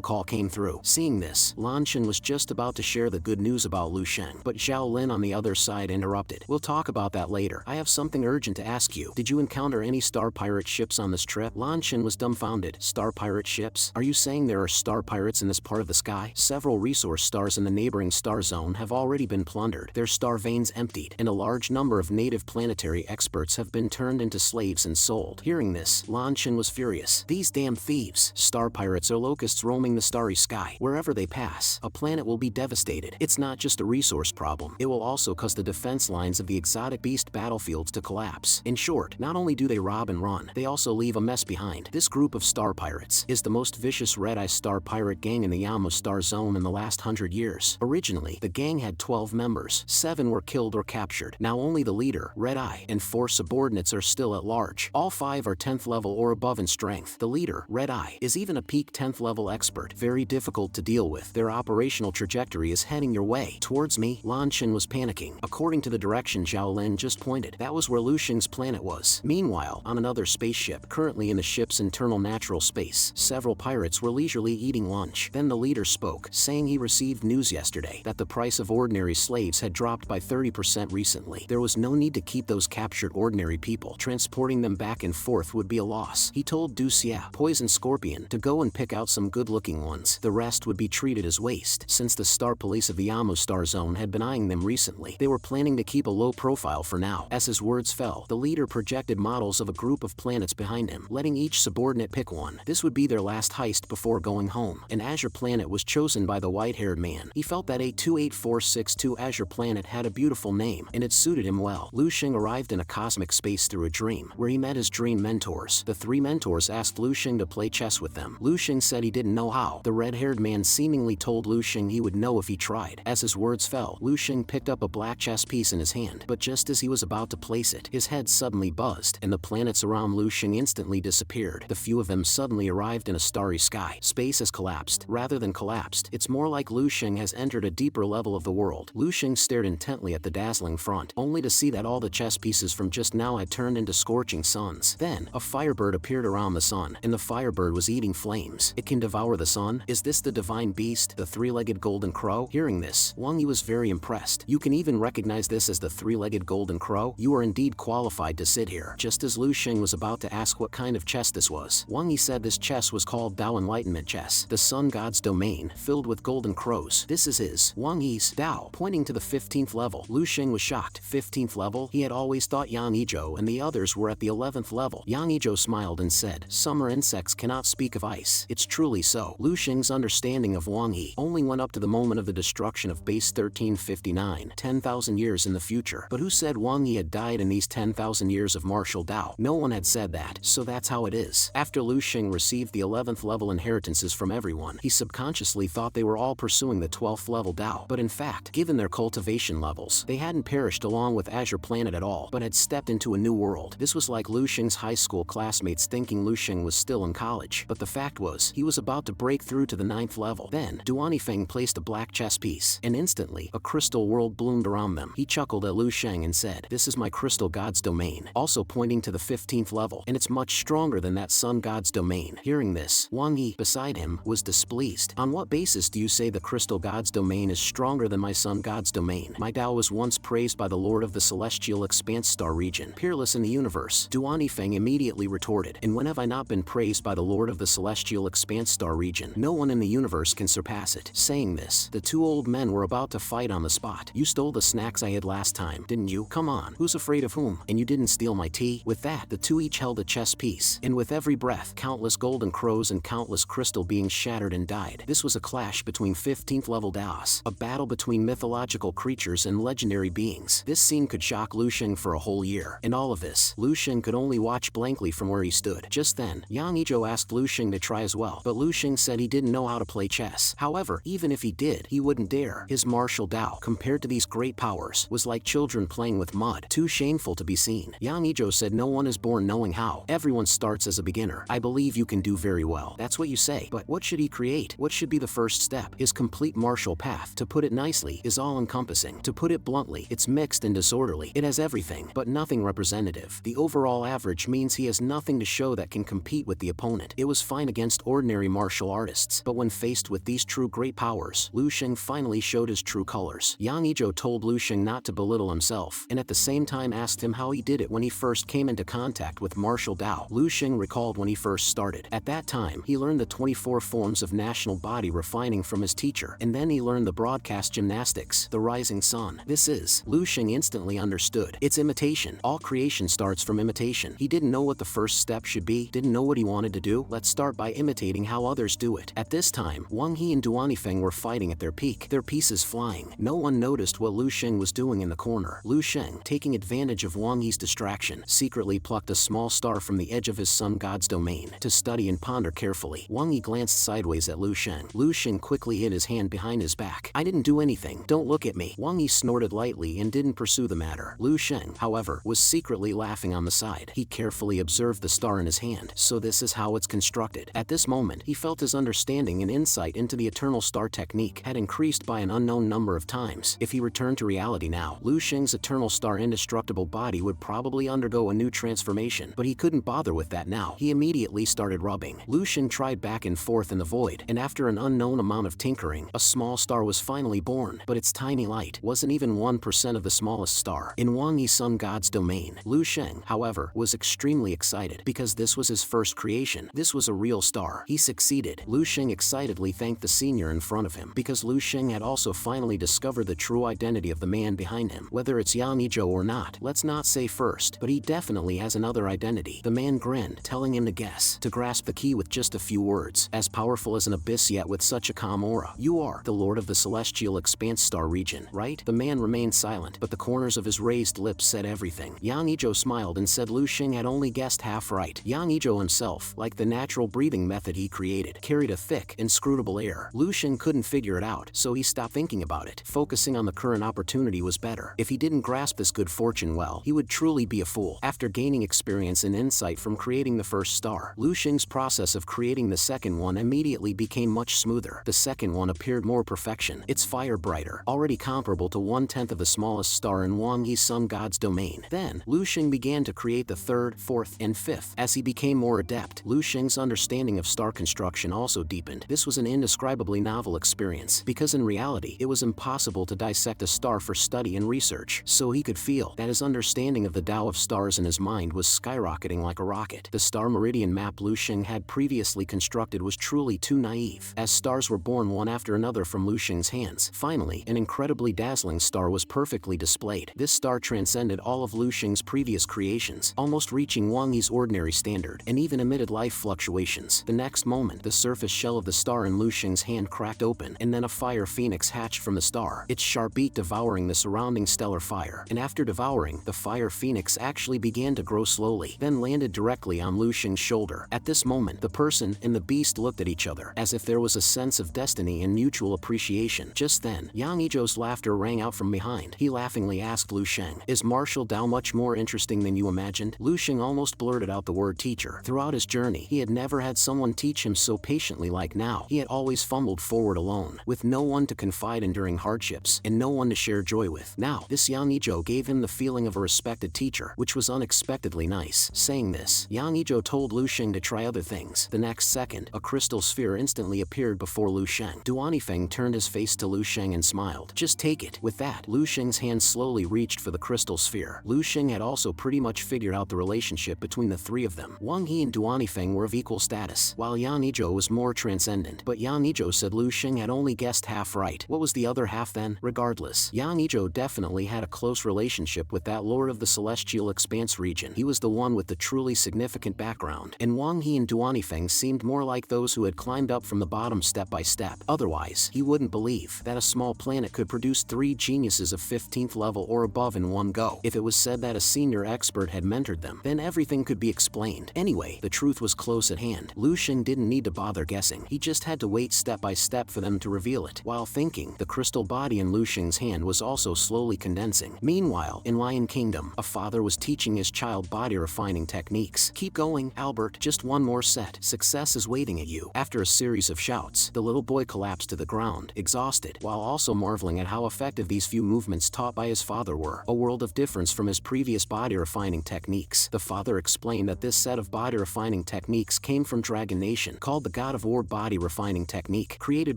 A: call came through. Seeing this, Lan Shen was just about to share the good news about Lu Xing, but Zhao Lin on the other side interrupted. We'll talk about that later. I have something urgent to ask you. Did you encounter any star pirate ships on this trip? Lan Shen was dumbfounded. Star pirate ships? Are you saying there are star pirates in this part of the sky? Several resource stars in the neighboring star zone have already been plundered, their star veins emptied, and a large number of native planetary experts have been turned into slaves and sold. Hearing this, Lan Shen was furious. These damn thieves! Star pirates are locusts roaming the starry sky. Wherever they pass, a planet will be devastated. It's not just a resource problem. It will also cause the defense lines of the exotic beast battlefields to collapse. In short, not only do they rob and run, they also leave a mess behind. This group of star pirates is the most vicious Redeye star pirate gang in the Yamu Star Zone in the last 100 years. Originally, the gang had 12 members. 7 were killed or captured. Now only the leader, Redeye, and 4 subordinates are still at large. All 5 are 10th level or above in strength. The leader, Redeye, is even a peak 10th level expert. Very difficult to deal with. Their operational trajectory is heading your way. Towards me, Lan Shen was panicking. According to the direction Zhao Lin just pointed, that was where Lu Xing's planet was. Meanwhile, on another spaceship, currently in the ship's internal natural space, several pirates were leisurely eating lunch. Then the leader spoke, saying he received news yesterday that the price of ordinary slaves had dropped by 30% recently. There was no need to keep those captured ordinary people. Transporting them back and forth would be a loss. He told Du Xia, Poison Scorpion, to go and pick out some good-looking ones. The rest would be treated as waste. Since the star police of the Yamu Star Zone had been eyeing them recently, they were planning to keep a low profile for now. As his words fell, the leader projected models of a group of planets behind him, letting each subordinate pick one. This would be their last heist before going home. An Azure planet was chosen by the white-haired man. He felt that A28462 Azure planet had a beautiful name, and it suited him well. Lu Xing arrived in a cosmic space through a dream. game, where he met his dream mentors. The three mentors asked Lu Shang to play chess with them. Lu Shang said he didn't know how. The red-haired man seemingly told Lu Shang he would know if he tried. As his words fell, Lu Shang picked up a black chess piece in his hand, but just as he was about to place it, his head suddenly buzzed, and the planets around Lu Shang instantly disappeared. The few of them suddenly arrived in a starry sky. Space has collapsed. Rather than collapsed, it's more like Lu Shang has entered a deeper level of the world. Lu Shang stared intently at the dazzling front, only to see that all the chess pieces from just now had turned into scorching suns. Then, a firebird appeared around the sun, and the firebird was eating flames. It can devour the sun? Is this the divine beast, the three-legged golden crow? Hearing this, Wang Yi was very impressed. You can even recognize this as the three-legged golden crow? You are indeed qualified to sit here. Just as Lu Shang was about to ask what kind of chess this was, Wang Yi said this chess was called Dao Enlightenment chess, the sun god's domain, filled with golden crows. This is his, Wang Yi's, Dao. Pointing to the 15th level, Lu Shang was shocked. 15th level? He had always thought Yang Yizhou and the others were at the 11th level. Yang Yizhou smiled and said, summer insects cannot speak of ice. It's truly so. Lu Shang's understanding of Wang Yi only went up to the moment of the destruction of base 1359, 10,000 years in the future. But who said Wang Yi had died in these 10,000 years of martial Dao? No one had said that, so that's how it is. After Lu Shang received the 11th level inheritances from everyone, he subconsciously thought they were all pursuing the 12th level Dao. But in fact, given their cultivation levels, they hadn't perished along with Azure Planet at all, but had stepped into a new world. This was like Lu Shang's high school classmates thinking Lu Shang was still in college. But the fact was, he was about to break through to the 9th level. Then, Duanifeng placed a black chess piece, and instantly, a crystal world bloomed around them. He chuckled at Lu Shang and said, this is my crystal god's domain, also pointing to the 15th level, and it's much stronger than that sun god's domain. Hearing this, Wang Yi, beside him, was displeased. On what basis do you say the crystal god's domain is stronger than my sun god's domain? My Dao was once praised by the Lord of the Celestial Expanse Star region, peerless in the universe. Duanifeng immediately retorted, and when have I not been praised by the Lord of the Celestial Expanse Star region? No one in the universe can surpass it. Saying this, the two old men were about to fight on the spot. You stole the snacks I had last time, didn't you? Come on, who's afraid of whom? And you didn't steal my tea? With that, the two each held a chess piece, and with every breath, countless golden crows and countless crystal beings shattered and died. This was a clash between 15th level Daos, a battle between mythological creatures and legendary beings. This scene could shock Lu Shang for a whole year. In all of this, Lu Shang could only watch blankly from where he stood. Just then, Yang Yizhou asked Lu Shang to try as well, but Lu Shang said he didn't know how to play chess. However, even if he did, he wouldn't dare. His martial Dao, compared to these great powers, was like children playing with mud, too shameful to be seen. Yang Yizhou said no one is born knowing how. Everyone starts as a beginner. I believe you can do very well. That's what you say. But what should he create? What should be the first step? His complete martial path, to put it nicely, is all-encompassing. To put it bluntly, it's mixed and disorderly. It has everything, but nothing representative. The overall average means he has nothing to show that can compete with the opponent. It was fine against ordinary martial artists, but when faced with these true great powers, Lu Shang finally showed his true colors. Yang Yizhou told Lu Shang not to belittle himself, and at the same time asked him how he did it when he first came into contact with martial Dao. Lu Shang recalled when he first started. At that time, he learned the 24 forms of national body refining from his teacher, and then he learned the broadcast gymnastics, the rising sun. This is, Lu Shang instantly understood. It's imitation. All creation starts from imitation. He didn't know what the first step should be, didn't know what he wanted to do. Let's start by imitating how others do it. At this time, Wang Yi and Duanifeng were fighting at their peak, their pieces flying. No one noticed what Lu Shang was doing in the corner. Lu Shang, taking advantage of Wang Yi's distraction, secretly plucked a small star from the edge of his sun god's domain to study and ponder carefully. Wang Yi glanced sideways at Lu Shang. Lu Shang quickly hid his hand behind his back. I didn't do anything. Don't look at me. Wang Yi snorted lightly and didn't pursue the matter. Lu Shang, however, was secretly laughing on the side. He carefully observed the star in his hand. So this is how it's constructed. At this moment, he felt his understanding and insight into the eternal star technique had increased by an unknown number of times. If he returned to reality now, Lu Shang's eternal star indestructible body would probably undergo a new transformation, but he couldn't bother with that now. He immediately started rubbing. Lu Shang tried back and forth in the void, and after an unknown amount of tinkering, a small star was finally born, but its tiny light wasn't even 1% of the smallest star in Wang Yi's sun god's domain. Lu Shang, however, was extremely excited because this was his first creation. This was a real star. He succeeded. Lu Shang excitedly thanked the senior in front of him because Lu Shang had also finally discovered the true identity of the man behind him. Whether it's Yang Yizhou or not, let's not say first, but he definitely has another identity. The man grinned, telling him to guess, to grasp the key with just a few words. As powerful as an abyss yet with such a calm aura. You are the Lord of the Celestial Expanse Star region, right? The man remained silent, but the corners of his raised lips said everything. Yang Yizhou smiled smiled and said Lu Xing had only guessed half right. Yang Yizhou himself, like the natural breathing method he created, carried a thick, inscrutable air. Lu Xing couldn't figure it out, so he stopped thinking about it. Focusing on the current opportunity was better. If he didn't grasp this good fortune well, he would truly be a fool. After gaining experience and insight from creating the first star, Lu Xing's process of creating the second one immediately became much smoother. The second one appeared more perfection, its fire brighter, already comparable to 1/10 of the smallest star in Wang Yi's sun god's domain. Then, Lu Xing began to create the third, fourth, and fifth. As he became more adept, Lu Xing's understanding of star construction also deepened. This was an indescribably novel experience, because in reality, it was impossible to dissect a star for study and research, so he could feel that his understanding of the Tao of stars in his mind was skyrocketing like a rocket. The star meridian map Lu Xing had previously constructed was truly too naive, as stars were born one after another from Lu Xing's hands. Finally, an incredibly dazzling star was perfectly displayed. This star transcended all of Lu Xing's previous creations, almost reaching Wang Yi's ordinary standard, and even emitted life fluctuations. The next moment, the surface shell of the star in Lu Xing's hand cracked open, and then a fire phoenix hatched from the star, its sharp beak devouring the surrounding stellar fire. And after devouring, the fire phoenix actually began to grow slowly, then landed directly on Lu Xing's shoulder. At this moment, the person and the beast looked at each other, as if there was a sense of destiny and mutual appreciation. Just then, Yang Yizhou's laughter rang out from behind. He laughingly asked Lu Xing, "Is martial Tao much more interesting than you imagined?" Lu Xing almost blurted out the word teacher. Throughout his journey, he had never had someone teach him so patiently like now. He had always fumbled forward alone, with no one to confide in during hardships, and no one to share joy with. Now, this Yang Yizhou gave him the feeling of a respected teacher, which was unexpectedly nice. Saying this, Yang Yizhou told Lu Xing to try other things. The next second, a crystal sphere instantly appeared before Lu Xing. Duanifeng turned his face to Lu Xing and smiled. "Just take it." With that, Lu Xing's hand slowly reached for the crystal sphere. Lu Xing had also pretty much figured out the relationship between the three of them. Wang Yi and Duanifeng were of equal status, while Yang Yizhou was more transcendent. But Yang Yizhou said Lu Xing had only guessed half right. What was the other half then? Regardless, Yang Yizhou definitely had a close relationship with that lord of the celestial expanse region. He was the one with the truly significant background, and Wang He and Duanifeng seemed more like those who had climbed up from the bottom step by step. Otherwise, he wouldn't believe that a small planet could produce 3 geniuses of 15th level or above in one go. If it was said that a senior expert had mentored them, then everything could be explained. Anyway, the truth was close at hand. Lu Xing didn't need to bother guessing. He just had to wait step by step for them to reveal it. While thinking, the crystal body in Lu Xing's hand was also slowly condensing. Meanwhile, in Lion Kingdom, a father was teaching his child body refining techniques. "Keep going, Albert, just one more set. Success is waiting at you." After a series of shouts, the little boy collapsed to the ground, exhausted, while also marveling at how effective these few movements taught by his father were. A world of difference from his previous body refining techniques. The father explained that this set of body refining techniques came from Dragon Nation, called the God of War Body Refining Technique, created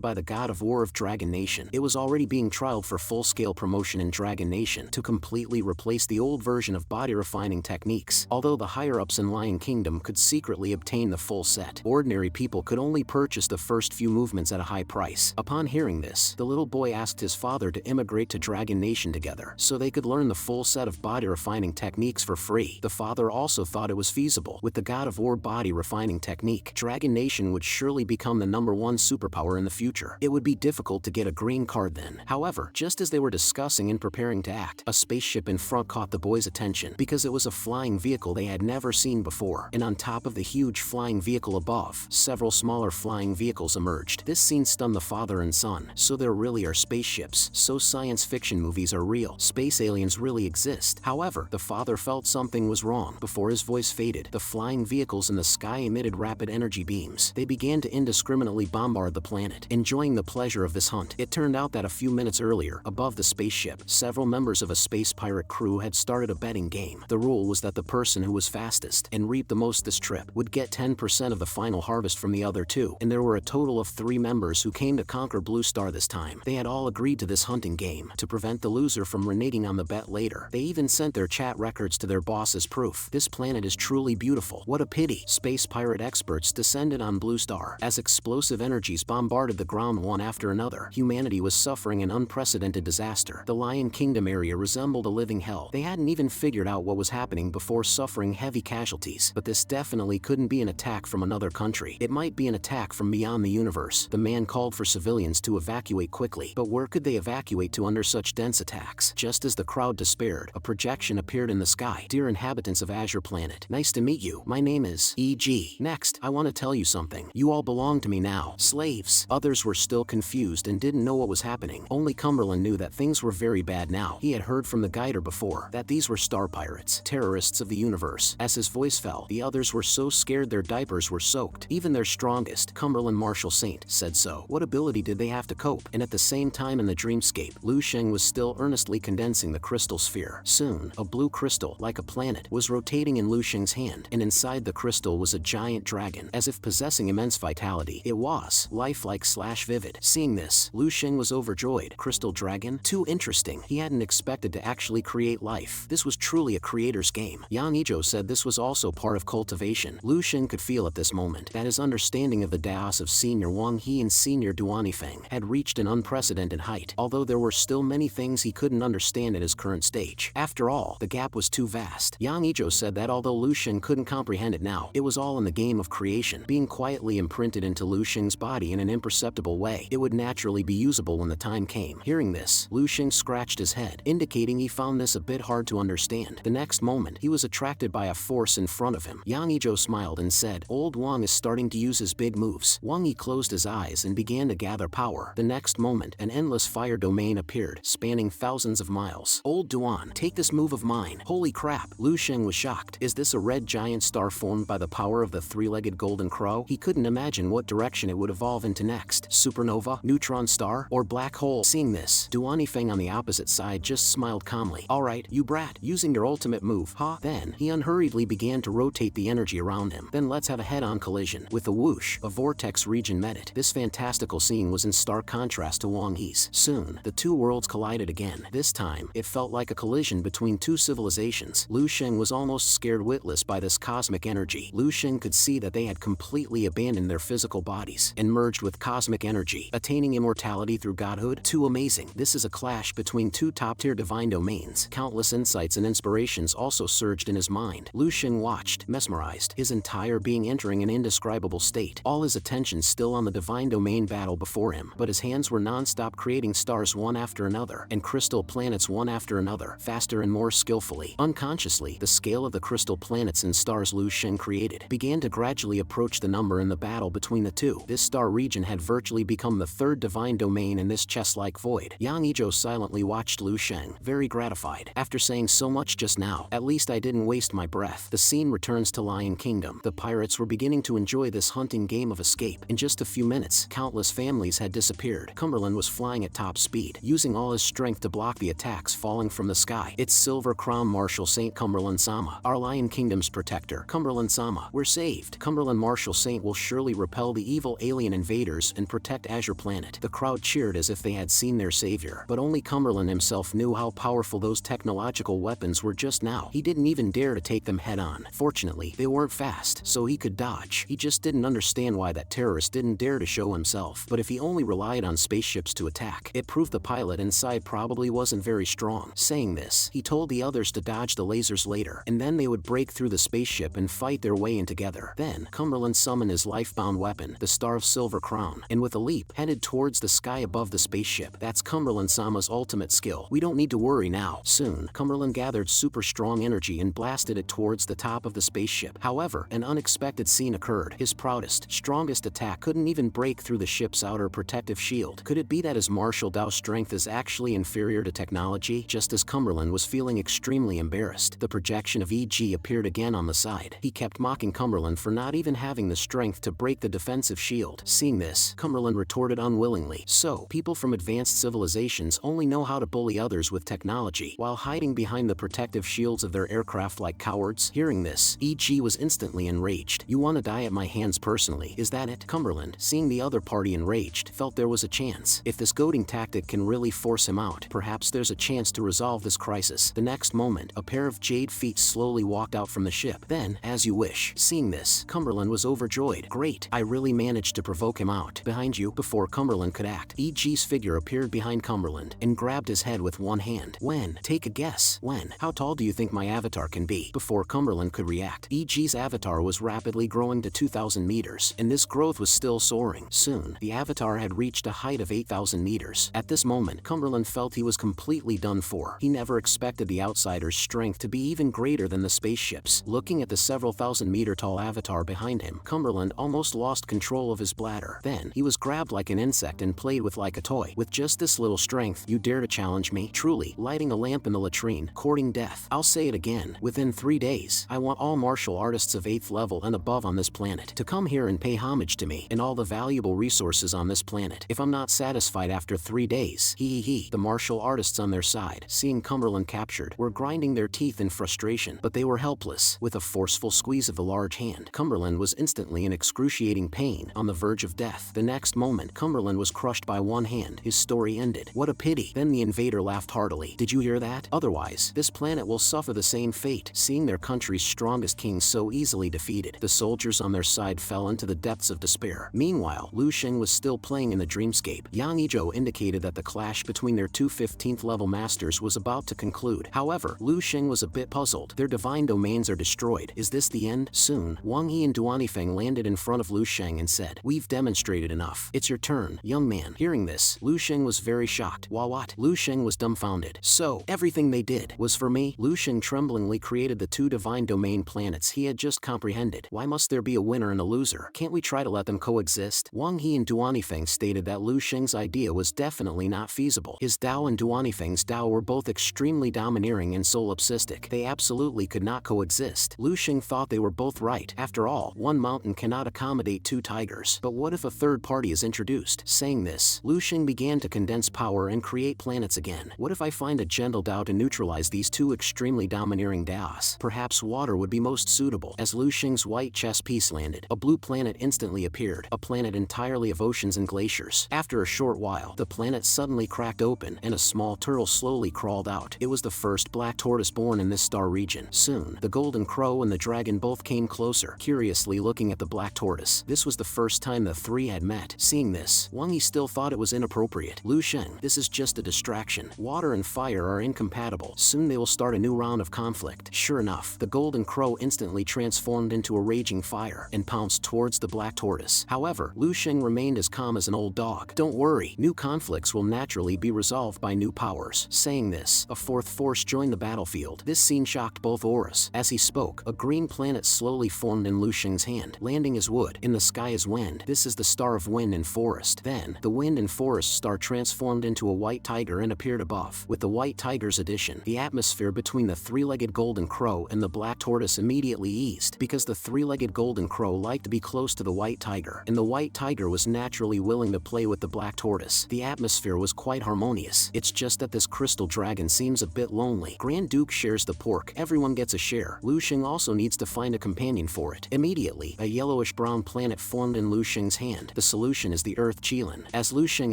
A: by the God of War of Dragon Nation. It was already being trialed for full-scale promotion in Dragon Nation to completely replace the old version of body refining techniques. Although the higher-ups in Lion Kingdom could secretly obtain the full set, ordinary people could only purchase the first few movements at a high price. Upon hearing this, the little boy asked his father to immigrate to Dragon Nation together, so they could learn the full set of body refining techniques for free. The father also thought it was feasible. With the God of War body refining technique, Dragon Nation would surely become the #1 superpower in the future. It would be difficult to get a green card then. However, just as they were discussing and preparing to act, a spaceship in front caught the boys' attention, because it was a flying vehicle they had never seen before, and on top of the huge flying vehicle above, several smaller flying vehicles emerged. This scene stunned the father and son. So there really are spaceships. So science fiction movies are real. Space aliens really exist. However, the father felt something was wrong. Before his voice faded, the flying vehicles in the sky emitted rapid energy beams. They began to indiscriminately bombard the planet. Enjoying the pleasure of this hunt, it turned out that a few minutes earlier, above the spaceship, several members of a space pirate crew had started a betting game. The rule was that the person who was fastest and reaped the most this trip would get 10% of the final harvest from the other two, and there were a total of 3 members who came to conquer Blue Star this time. They had all agreed to this hunting game to prevent the loser from reneging on the bet later. They even sent their chat records to their boss as proof. This planet is truly beautiful. What a pity. Space pirate experts descended on Blue Star. As explosive energies bombarded the ground one after another, humanity was suffering an unprecedented disaster. The Lion Kingdom area resembled a living hell. They hadn't even figured out what was happening before suffering heavy casualties. But this definitely couldn't be an attack from another country. It might be an attack from beyond the universe. The man called for civilians to evacuate quickly. But where could they evacuate to under such dense attacks? Just as the crowd despaired, a projection appeared in the sky, "Dear inhabitants of Azure Planet, nice to meet you. My name is E.G. Next, I want to tell you something. You all belong to me now. Slaves." Others were still confused and didn't know what was happening. Only Cumberland knew that things were very bad now. He had heard from the guider before that these were star pirates, terrorists of the universe. As his voice fell, the others were so scared their diapers were soaked. Even their strongest, Cumberland Martial Saint, said so. What ability did they have to cope? And at the same time in the dreamscape, Shang was still earnestly condensing the crystal sphere. Soon, a blue crystal, like a planet, was rotating in Shang's hand, and inside the crystal was a giant dragon, as if possessing immense vitality. It was lifelike/vivid. Seeing this, Shang was overjoyed. Crystal dragon? Too interesting. He hadn't expected to actually create life. This was truly a creator's game. Yang Ijo said this was also part of cultivation. Shang could feel at this moment that his understanding of the Daos of Senior Wang He and Senior Duanifeng had reached an unprecedented height, although there were still many things he couldn't understand at his current stage. After all, the gap was too vast. Yang Ijo said that although Shang couldn't comprehend it now, it was all in the game of creation, being quietly imprinted into Shang's body in an imperceptible way. It would naturally be usable when the time came. Hearing this, Shang scratched his head, indicating he found this a bit hard to understand. The next moment, he was attracted by a force in front of him. Yang Ijo smiled and said, "Old Wang is starting to use his big moves." Wang Yi closed his eyes and began to gather power. The next moment, an endless fire domain appeared, spanning thousands of miles. "Old Duan, take this move of mine." Holy crap! Shang was shocked. Is this a red giant star formed by the power of the three-legged golden crow? He couldn't imagine what direction it would evolve into next. Supernova, neutron star, or black hole? Seeing this, Duanifeng on the opposite side just smiled calmly. "Alright, you brat, using your ultimate move, huh?" Then, he unhurriedly began to rotate the energy around him. "Then let's have a head-on collision." With a whoosh, a vortex region met it. This fantastical scene was in stark contrast to Wang Yi's. Soon, the two worlds collided again. This time, it felt like a collision between two civilizations. Shang was almost scared witless by this cosmic energy. Shang could see that they had completely abandoned their physical bodies and merged with cosmic energy, attaining immortality through godhood. Too amazing. This is a clash between two top-tier divine domains. Countless insights and inspirations also surged in his mind. Shang watched, mesmerized, his entire being entering an indescribable state. All his attention still on the divine domain battle before him, but his hands were non-stop creating stars one after another, and crystal planets one after another, faster and more skillfully. Unconsciously, the scale of the crystal planets and stars Shang created began to gradually approach the number in the battle between the two. This star region had virtually become the third divine domain in this chess-like void. Yang Ijo silently watched Shang, very gratified. After saying so much just now, at least I didn't waste my breath. The scene returns to Lion Kingdom. The pirates were beginning to enjoy this hunting game of escape. In just a few minutes, countless families had disappeared. Cumberland was flying at top speed, using all his strength to block the attacks falling from the sky. It's Silver Crown Martial Saint Cumberland Sama, our Lion Kingdom's protector. Cumberland Sama, we're saved. Cumberland Martial Saint will surely repel the evil alien invaders and protect Azure Planet. The crowd cheered as if they had seen their savior, but only Cumberland himself knew how powerful those technological weapons were just now. He didn't even dare to take them head-on. Fortunately, they weren't fast, so he could dodge. He just didn't understand why that terrorist didn't dare to show himself. But if he only relied on spaceships to attack, it proved the pilot inside probably wasn't very strong. Saying this, he told the others to dodge the lasers later, and then they would break through the spaceship and fight their way in together. Then, Cumberland summoned his life-bound weapon, the Star of Silver Crown, and with a leap, headed towards the sky above the spaceship. That's Cumberland Sama's ultimate skill. We don't need to worry now. Soon, Cumberland gathered super strong energy and blasted it towards the top of the spaceship. However, an unexpected scene occurred. His proudest, strongest attack couldn't even break through the ship's outer protective shield. Could it be that his martial Dao strength is actually inferior to technology? Just as Cumberland was feeling extremely embarrassed, the projection of EG appeared again on the side. He kept mocking Cumberland for not even having the strength to break the defensive shield. Seeing this, Cumberland retorted unwillingly. So, people from advanced civilizations only know how to bully others with technology, while hiding behind the protective shields of their aircraft like cowards? Hearing this, EG was instantly enraged. You want to die at my hands personally, is that it? Cumberland, seeing the other party enraged, felt there was a chance. If this goading tactic can really force him out, perhaps there's a chance to resolve this crisis. The next moment, a pair of jade feet slowly walked out from the ship. Then, as you wish. Seeing this, Cumberland was overjoyed. Great, I really managed to provoke him out. Behind you, before Cumberland could act, EG's figure appeared behind Cumberland and grabbed his head with one hand. When? Take a guess. When? How tall do you think my avatar can be? Before Cumberland could react, EG's avatar was rapidly growing to 2,000 meters, and this growth was still soaring. Soon, the avatar had reached a height of 8,000 meters. At this moment, Cumberland felt he was completely done for. He never expected the outsider's strength to be even greater than the spaceships. Looking at the several thousand-meter-tall avatar behind him, Cumberland almost lost control of his bladder. Then, he was grabbed like an insect and played with like a toy. With just this little strength, you dare to challenge me? Truly, lighting a lamp in the latrine, courting death. I'll say it again. Within 3 days, I want all martial artists of 8th level and above on this planet to come here and pay homage to me and all the valuable resources on this planet. If I'm not satisfied after 3 days, the martial artists on their side, seeing Cumberland captured, were grinding their teeth in frustration, but they were helpless. With a forceful squeeze of the large hand, Cumberland was instantly in excruciating pain, on the verge of death. The next moment, Cumberland was crushed by one hand. His story ended. What a pity. Then the invader laughed heartily. Did you hear that? Otherwise, this planet will suffer the same fate. Seeing their country's strongest king so easily defeated, the soldiers on their side fell into the depths of despair. Meanwhile, Lu Sheng was still playing in the dreamscape. Yang Yizhou indicated that the clash between their two 15th level masters was about to conclude. However, Lu Sheng was a bit puzzled. Their divine domains are destroyed. Is this the end? Soon, Wang Yi and Duanifeng landed in front of Lu Sheng and said, "We've demonstrated enough. It's your turn, young man." Hearing this, Lu Sheng was very shocked. What? Lu Sheng was dumbfounded. So, everything they did was for me? Lu Sheng tremblingly created the two divine domain planets he had just comprehended. Why must there be a winner and a loser? Can't we try to let them coexist? Wang Yi and Duanifeng stated that Lu Sheng's idea was definitely not feasible. His Dao and Duanifeng's Dao were both extremely domineering and solipsistic. They absolutely could not coexist. Lu Sheng thought they were both right. After all, one mountain cannot accommodate two tigers. But what if a third party is introduced? Saying this, Lu Sheng began to condense power and create planets again. What if I find a gentle Dao to neutralize these two extremely domineering Daos? Perhaps water would be most suitable. As Lu Sheng's white chess piece landed, a blue planet instantly appeared, a planet entirely of oceans and glaciers. After a short while, the planet suddenly cracked open and a small turtle slowly crawled out. It was the first black tortoise born in this star region. Soon, the golden crow and the dragon both came closer, curiously looking at the black tortoise. This was the first time the three had met. Seeing this, Wang Yi still thought it was inappropriate. Lu Sheng, this is just a distraction. Water and fire are incompatible. Soon they will start a new round of conflict. Sure enough, the golden crow instantly transformed into a raging fire and pounced towards the black tortoise. However, Lu Sheng remained as calm as an old dog. Don't worry, new conflicts will naturally be resolved by new powers. Saying this, a fourth force joined the battlefield. This scene shocked both auras. As he spoke, a green planet slowly formed in Lu Sheng's hand, landing as wood. In the sky as wind. This is the star of wind and forest. Then, the wind and forest star transformed into a white tiger and appeared above. With the white tiger's addition, the atmosphere between the three-legged golden crow and the black tortoise immediately eased, because the three-legged golden crow liked to be close to the white tiger, and the white tiger was naturally willing to play with the black tortoise. The atmosphere was quite harmonious. It's just that this crystal dragon seems a bit lonely. Grand Duke shares the pork. Everyone gets a share. Lu Sheng also needs to find a companion for it. Immediately, a yellowish-brown planet formed in Lu Sheng's hand. The solution is the Earth Qilin. As Lu Sheng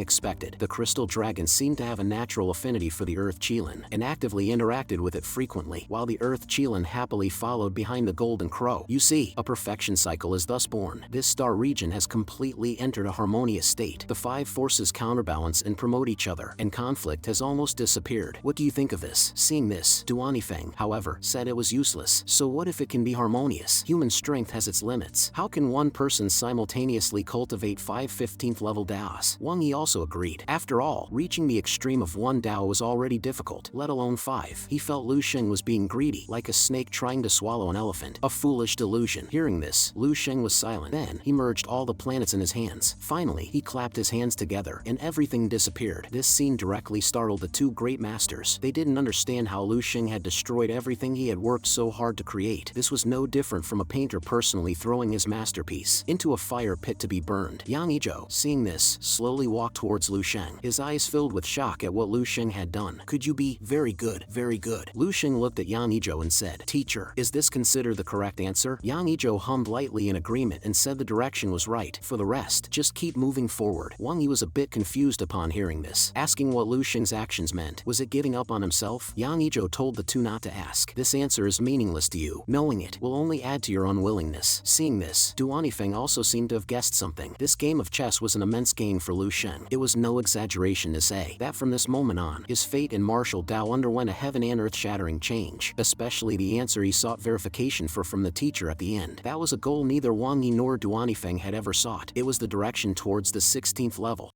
A: expected, the crystal dragon seemed to have a natural affinity for the Earth Qilin, and actively interacted with it frequently, while the Earth Qilin happily followed behind the golden crow. You see, a perfection cycle is thus born. This star region has completely entered a harmonious state. The five forces counterbalance and promote each other, and conflict has almost disappeared. What do you think of this? Seeing this, Duanifeng, however, said it was useless. So what if it can be harmonious? Human strength has its limits. How can one person simultaneously cultivate 5 15th level Daos? Wang Yi also agreed. After all, reaching the extreme of one Dao was already difficult, let alone 5. He felt Lu Sheng was being greedy, like a snake trying to swallow an elephant. A foolish delusion. Hearing this, Lu Sheng was silent. Then, he merged all the planets in his hands. Finally, he clapped his hands together, and everything disappeared. This scene directly startled the two great masters. They didn't understand how Lu Sheng had destroyed everything he had worked so hard to create. This was no different from a painter personally throwing his masterpiece into a fire pit to be burned. Yang Yizhou, seeing this, slowly walked towards Lu Sheng, his eyes filled with shock at what Lu Sheng had done. Could you be very good, very good? Lu Sheng looked at Yang Yizhou and said, "Teacher, is this considered the correct answer?" Yang Yizhou hummed lightly in agreement and said the direction was right. For the rest, just keep moving forward. Wang Yi was a bit confused upon hearing this, asking what Lu Sheng's actions meant. Was it giving up on himself? Yang Yizhou told the two not to ask. This answer is meaningless to you. Knowing it will only add to your unwillingness. Seeing this, Duanifeng also seemed to have guessed something. This game of chess was an immense gain for Lu Sheng. It was no exaggeration to say that from this moment on, his fate in martial Dao underwent a heaven and earth-shattering change, especially the answer he sought verification for from the teacher at the end. That was a goal neither Wang Yi nor Duanifeng had ever sought. It was the direction towards the 16th level.